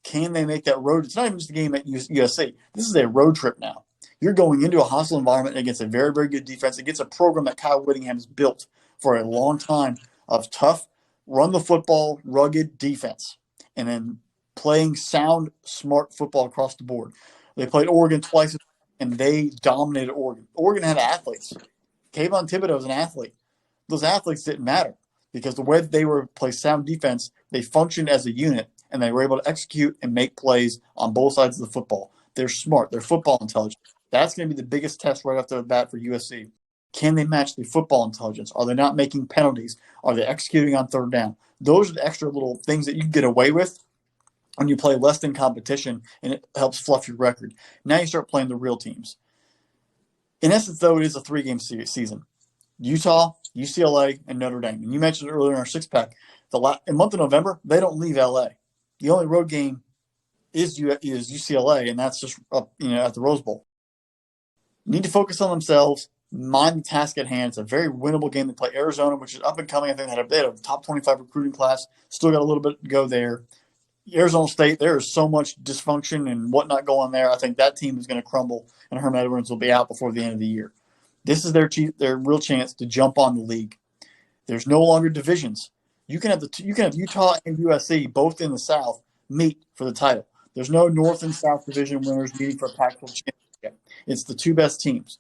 Can they make that road? It's not even just a game at USC. This is a road trip now. You're going into a hostile environment against a very, very good defense, against a program that Kyle Whittingham has built for a long time of tough, run the football, rugged defense, and then playing sound, smart football across the board. They played Oregon twice, and they dominated Oregon. Oregon had athletes. Kayvon Thibodeau was an athlete. Those athletes didn't matter because the way that they were play sound defense, they functioned as a unit, and they were able to execute and make plays on both sides of the football. They're smart. They're football intelligent. That's going to be the biggest test right off the bat for USC. Can they match the football intelligence? Are they not making penalties? Are they executing on third down? Those are the extra little things that you can get away with when you play less than competition, and it helps fluff your record. Now you start playing the real teams. In essence, though, it is a 3-game season. Utah, UCLA, and Notre Dame. And you mentioned earlier in our six-pack, in the month of November, they don't leave LA. The only road game is UCLA, and that's just up, at the Rose Bowl. Need to focus on themselves, mind the task at hand. It's a very winnable game. They play Arizona, which is up and coming. I think they had a top 25 recruiting class. Still got a little bit to go there. Arizona State, there is so much dysfunction and whatnot going there. I think that team is going to crumble, and Herm Edwards will be out before the end of the year. This is their real chance to jump on the league. There's no longer divisions. You can have Utah and USC both in the South meet for the title. There's no North and South division winners meeting for a Pac-12 championship. It's the two best teams.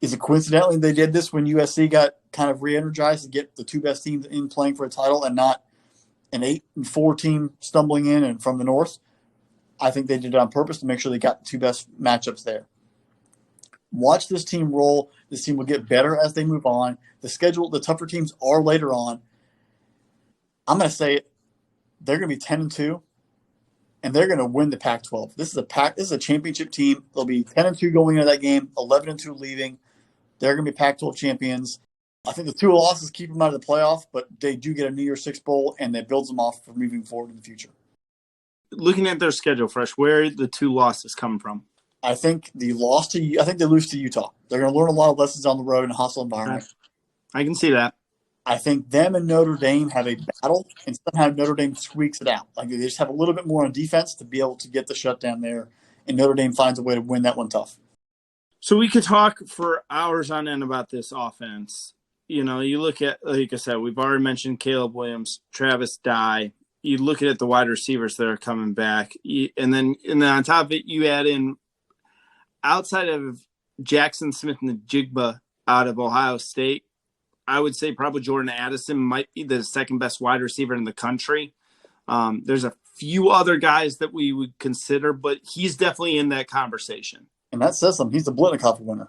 Is it coincidentally they did this when USC got kind of re-energized to get the two best teams in playing for a title and not an 8-4 team stumbling in and from the North? I think they did it on purpose to make sure they got the two best matchups there. Watch this team roll. This team will get better as they move on. The tougher teams are later on. I'm going to say they're going to be 10-2, and they're going to win the Pac-12. This is a championship team. They'll be 10-2 going into that game, 11-2 leaving. They're going to be Pac-12 champions. I think the two losses keep them out of the playoff, but they do get a New Year's Six bowl, and that builds them off for moving forward in the future. Looking at their schedule, Fresh, where are the two losses coming from? I think they lose to Utah. They're going to learn a lot of lessons on the road in a hostile environment. I can see that. I think them and Notre Dame have a battle, and somehow Notre Dame squeaks it out. Like they just have a little bit more on defense to be able to get the shutdown there, and Notre Dame finds a way to win that one tough. So we could talk for hours on end about this offense. You look at, like I said, we've already mentioned Caleb Williams, Travis Dye. You look at the wide receivers that are coming back, and then on top of it, you add in outside of Jackson Smith and the Jigba out of Ohio State, I would say probably Jordan Addison might be the second best wide receiver in the country. There's a few other guys that we would consider, but he's definitely in that conversation. And that says something. He's the Blitnikoff winner.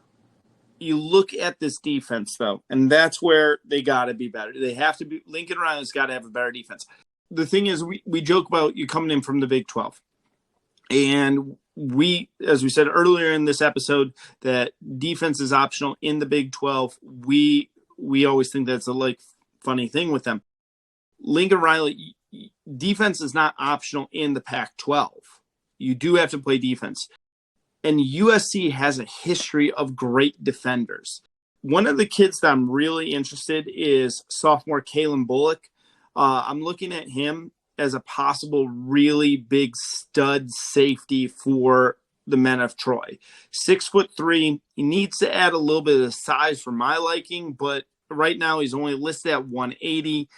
You look at this defense, though, and that's where they got to be better. They have to be – Lincoln Riley's got to have a better defense. The thing is, we joke about you coming in from the Big 12. And we, as we said earlier in this episode, that defense is optional in the Big 12. We always think that's a funny thing with them. Lincoln Riley, defense is not optional in the Pac-12. You do have to play defense. And USC has a history of great defenders. One of the kids that I'm really interested is sophomore Kalen Bullock. I'm looking at him as a possible really big stud safety for the men of Troy. 6'3". He needs to add a little bit of size for my liking, but right now he's only listed at 180.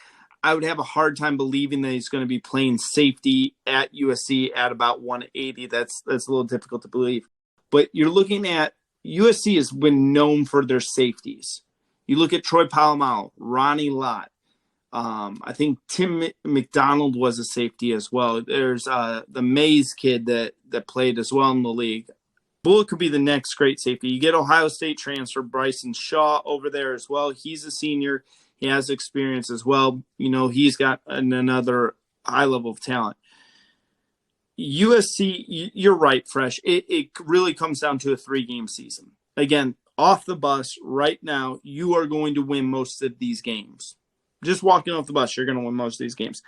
I would have a hard time believing that he's going to be playing safety at USC at about 180. That's a little difficult to believe. But you're looking at USC has been known for their safeties. You look at Troy Polamalu, Ronnie Lott. I think Tim McDonald was a safety as well. There's the Mays kid that played as well in the league. Bullock could be the next great safety. You get Ohio State transfer Bryson Shaw over there as well. He's a senior. He has experience as well. He's got another high level of talent. USC, you're right, Fresh. It really comes down to a 3-game season. Again, off the bus right now, you are going to win most of these games. Just walking off the bus, you're going to win most of these games.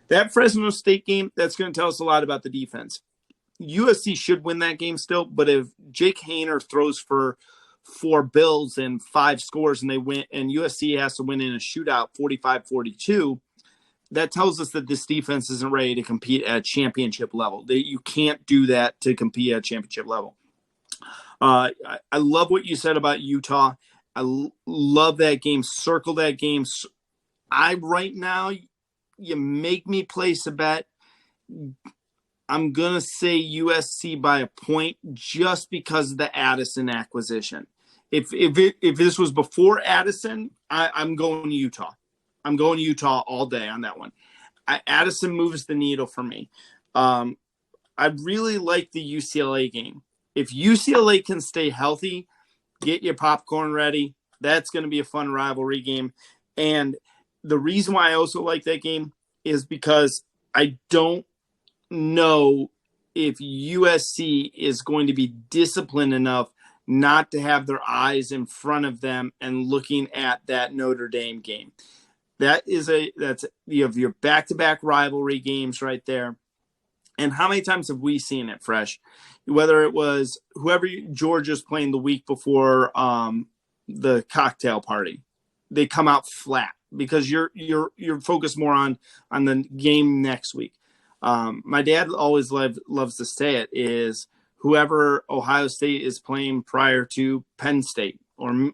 That Fresno State game, that's going to tell us a lot about the defense. USC should win that game still, but if Jake Haener throws for 4 bills and 5 scores and they win, and USC has to win in a shootout 45-42, that tells us that this defense isn't ready to compete at championship level. You can't do that to compete at championship level. I love what you said about Utah. I love that game. Circle that game. Right now, you make me place a bet. I'm going to say USC by a point just because of the Addison acquisition. If this was before Addison, I'm going Utah. I'm going Utah all day on that one. Addison moves the needle for me. I really like the UCLA game. If UCLA can stay healthy, get your popcorn ready. That's going to be a fun rivalry game. And the reason why I also like that game is because I don't know if USC is going to be disciplined enough not to have their eyes in front of them and looking at that Notre Dame game. You have your back-to-back rivalry games right there. And how many times have we seen it, Fresh? Whether it was whoever Georgia's playing the week before the cocktail party, they come out flat because you're focused more on the game next week. My dad always loves to say it is whoever Ohio State is playing prior to Penn State or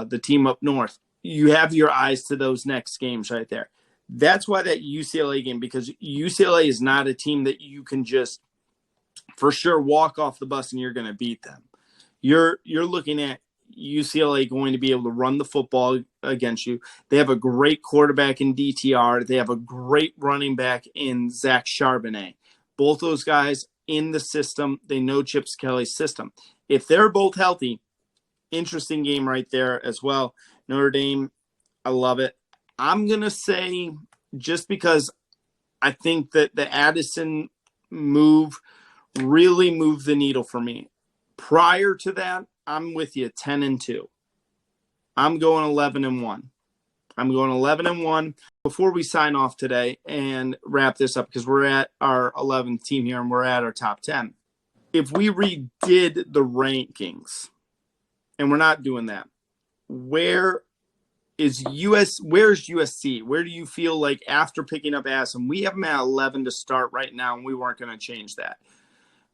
the team up north, you have your eyes to those next games right there. That's why that UCLA game, because UCLA is not a team that you can just for sure walk off the bus and you're going to beat them. You're looking at UCLA going to be able to run the football against you. They have a great quarterback in DTR. They have a great running back in Zach Charbonnet. Both those guys in the system. They know Chip Kelly's system. If they're both healthy, interesting game right there as well. Notre Dame, I love it. I'm going to say, just because I think that the Addison move really moved the needle for me. Prior to that, I'm with you, 10-2. I'm going 11-1. I'm going 11-1. Before we sign off today and wrap this up, because we're at our 11th team here and we're at our top 10. If we redid the rankings, and we're not doing that, where's USC? Where do you feel like after picking up Addison, we have them at 11 to start right now, and we weren't going to change that.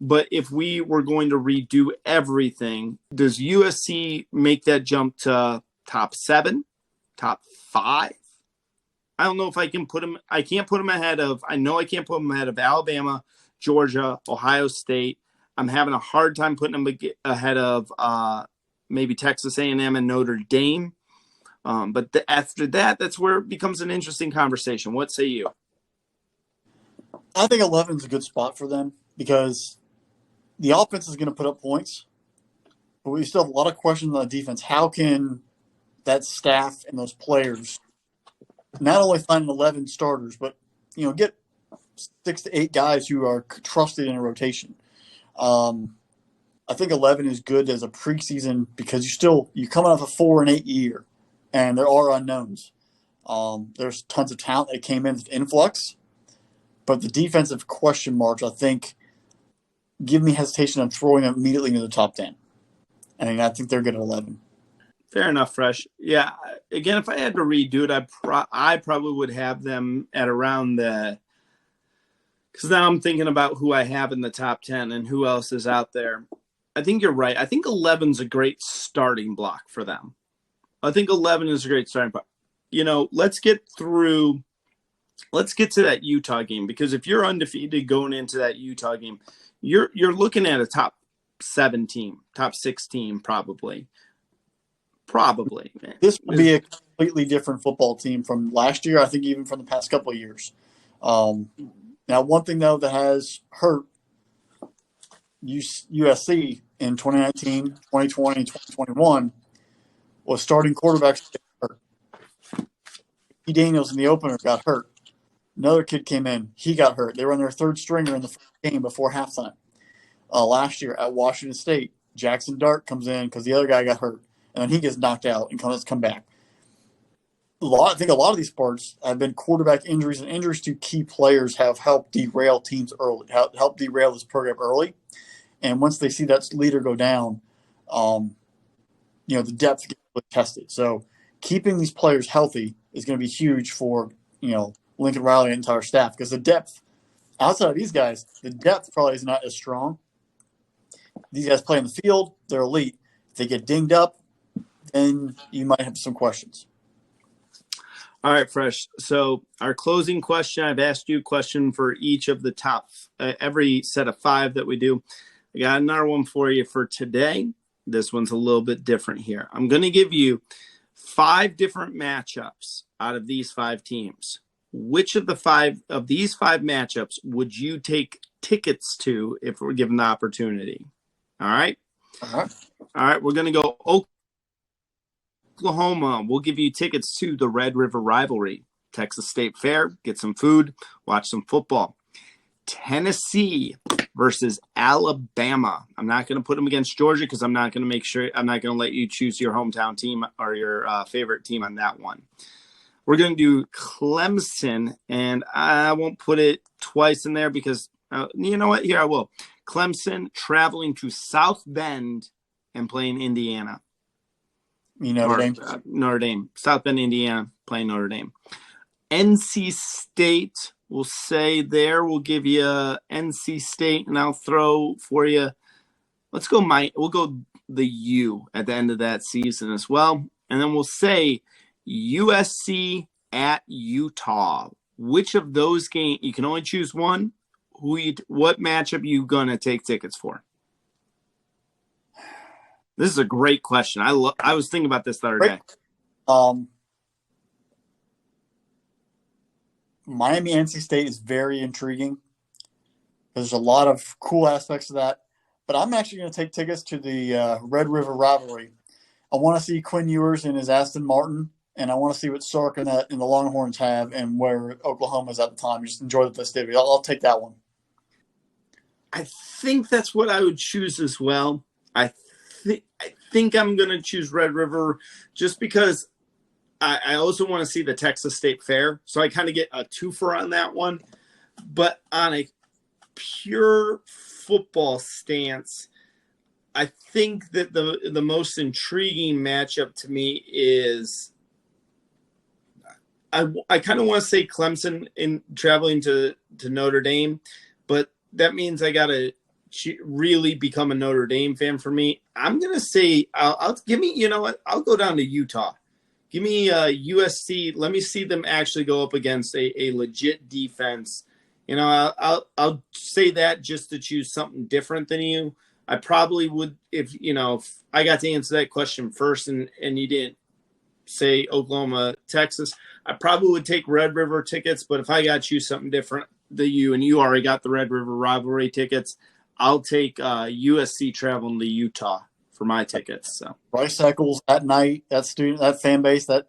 But if we were going to redo everything, does USC make that jump to top 7, top 5? I don't know if I can put them. I can't put them ahead of. I know I can't put them ahead of Alabama, Georgia, Ohio State. I'm having a hard time putting them ahead of maybe Texas A&M and Notre Dame. But after that, that's where it becomes an interesting conversation. What say you? I think 11 is a good spot for them because the offense is going to put up points, but we still have a lot of questions on the defense. How can that staff and those players not only find 11 starters, but get 6 to 8 guys who are trusted in a rotation? I think 11 is good as a preseason because you're coming off a 4-8 year, and there are unknowns. There's tons of talent that came in with influx, but the defensive question marks, I think, give me hesitation on throwing them immediately into the top 10. I think they're good at 11. Fair enough, Fresh. Yeah. Again, if I had to redo it, I probably would have them at around the – because now I'm thinking about who I have in the top 10 and who else is out there. I think you're right. I think 11's a great starting block for them. I think 11 is a great starting block. Let's get to that Utah game, because if you're undefeated going into that Utah game, you're looking at a top 7 team, top 6 team probably. Probably. This would be a completely different football team from last year, I think even from the past couple of years. Now, one thing, though, that has hurt USC in 2019, 2020, 2021 was starting quarterbacks get hurt. P. Daniels in the opener got hurt. Another kid came in. He got hurt. They were on their third stringer in the first game before halftime. Last year at Washington State, Jackson Dart comes in because the other guy got hurt. And then he gets knocked out and come back. I think a lot of these parts have been quarterback injuries, and injuries to key players have helped derail teams early, help derail this program early. And once they see that leader go down, um, the depth gets really tested. So keeping these players healthy is going to be huge for, Lincoln Riley and entire staff, because the depth outside of these guys, the depth probably is not as strong. These guys play in the field, they're elite. If they get dinged up, then you might have some questions. All right, Fresh. So our closing question, I've asked you a question for each of the top, every set of 5 that we do. I got another one for you for today. This one's a little bit different here. I'm going to give you 5 different matchups out of these 5 teams. Which of the 5 of these 5 matchups would you take tickets to if we're given the opportunity? All right. Uh-huh. All right. We're going to go Oklahoma. We'll give you tickets to the Red River rivalry. Texas State Fair. Get some food. Watch some football. Tennessee versus Alabama. I'm not going to put them against Georgia because I'm not going to let you choose your hometown team or your favorite team on that one. We're going to do Clemson, and I won't put it twice in there because you know what? Here I will. Clemson traveling to South Bend and playing Indiana. Notre Dame. South Bend, Indiana, playing Notre Dame. NC State, we'll say there. We'll give you NC State, and I'll throw for you. We'll go the U at the end of that season as well. And then we'll say USC at Utah. Which of those games, you can only choose one. What matchup you going to take tickets for? This is a great question. I was thinking about this the other day. Miami NC State is very intriguing. There's a lot of cool aspects of that. But I'm actually going to take tickets to the Red River rivalry. I want to see Quinn Ewers in his Aston Martin, and I want to see what Sark and the Longhorns have and where Oklahoma is at the time. Just enjoy the festivity. I'll take that one. I think that's what I would choose as well. I think I'm going to choose Red River just because I also want to see the Texas State Fair. So I kind of get a twofer on that one. But on a pure football stance, I think that the most intriguing matchup to me is I kind of want to say Clemson in traveling to Notre Dame, but that means I got to really become a Notre Dame fan for me. I'm going to say I'll give me, you know what? I'll go down to Utah. Give me USC. Let me see them actually go up against a legit defense. I'll say that just to choose something different than you. I probably would if I got to answer that question first and you didn't say Oklahoma, Texas, I probably would take Red River tickets. But if I got to choose something different than you and you already got the Red River rivalry tickets, I'll take USC traveling to Utah for my tickets. So Bryce Eccles at night, that fan base, that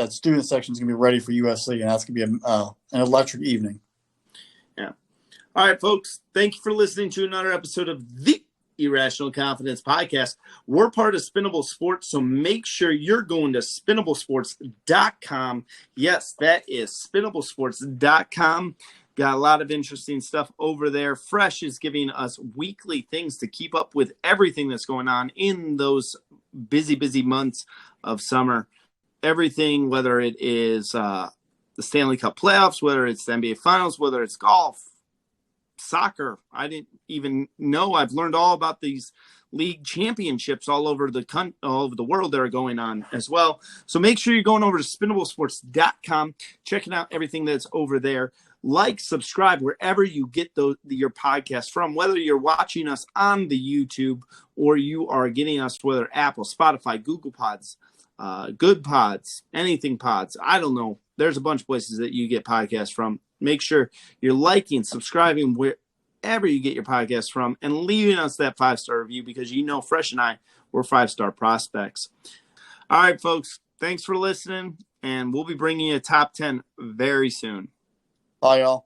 student section is going to be ready for USC, and that's going to be an electric evening. Yeah. All right, folks. Thank you for listening to another episode of the Irrational Confidence Podcast. We're part of Spinnable Sports, so make sure you're going to spinnablesports.com. Yes, that is spinnablesports.com. Got a lot of interesting stuff over there. Fresh is giving us weekly things to keep up with everything that's going on in those busy months of summer. Everything, whether it is the Stanley Cup playoffs, whether it's the NBA Finals, whether it's golf, soccer. I didn't even know. I've learned all about these league championships all over the world that are going on as well. So make sure you're going over to spinnablesports.com, checking out everything that's over there. Like, subscribe wherever you get your podcast from, whether you're watching us on the YouTube or you are getting us, whether Apple, Spotify, Google Pods, Good Pods, anything Pods. I don't know. There's a bunch of places that you get podcasts from. Make sure you're liking, subscribing wherever you get your podcasts from, and leaving us that 5-star review because Fresh and I, we're 5-star prospects. All right, folks. Thanks for listening, and we'll be bringing you a top 10 very soon. Bye, y'all.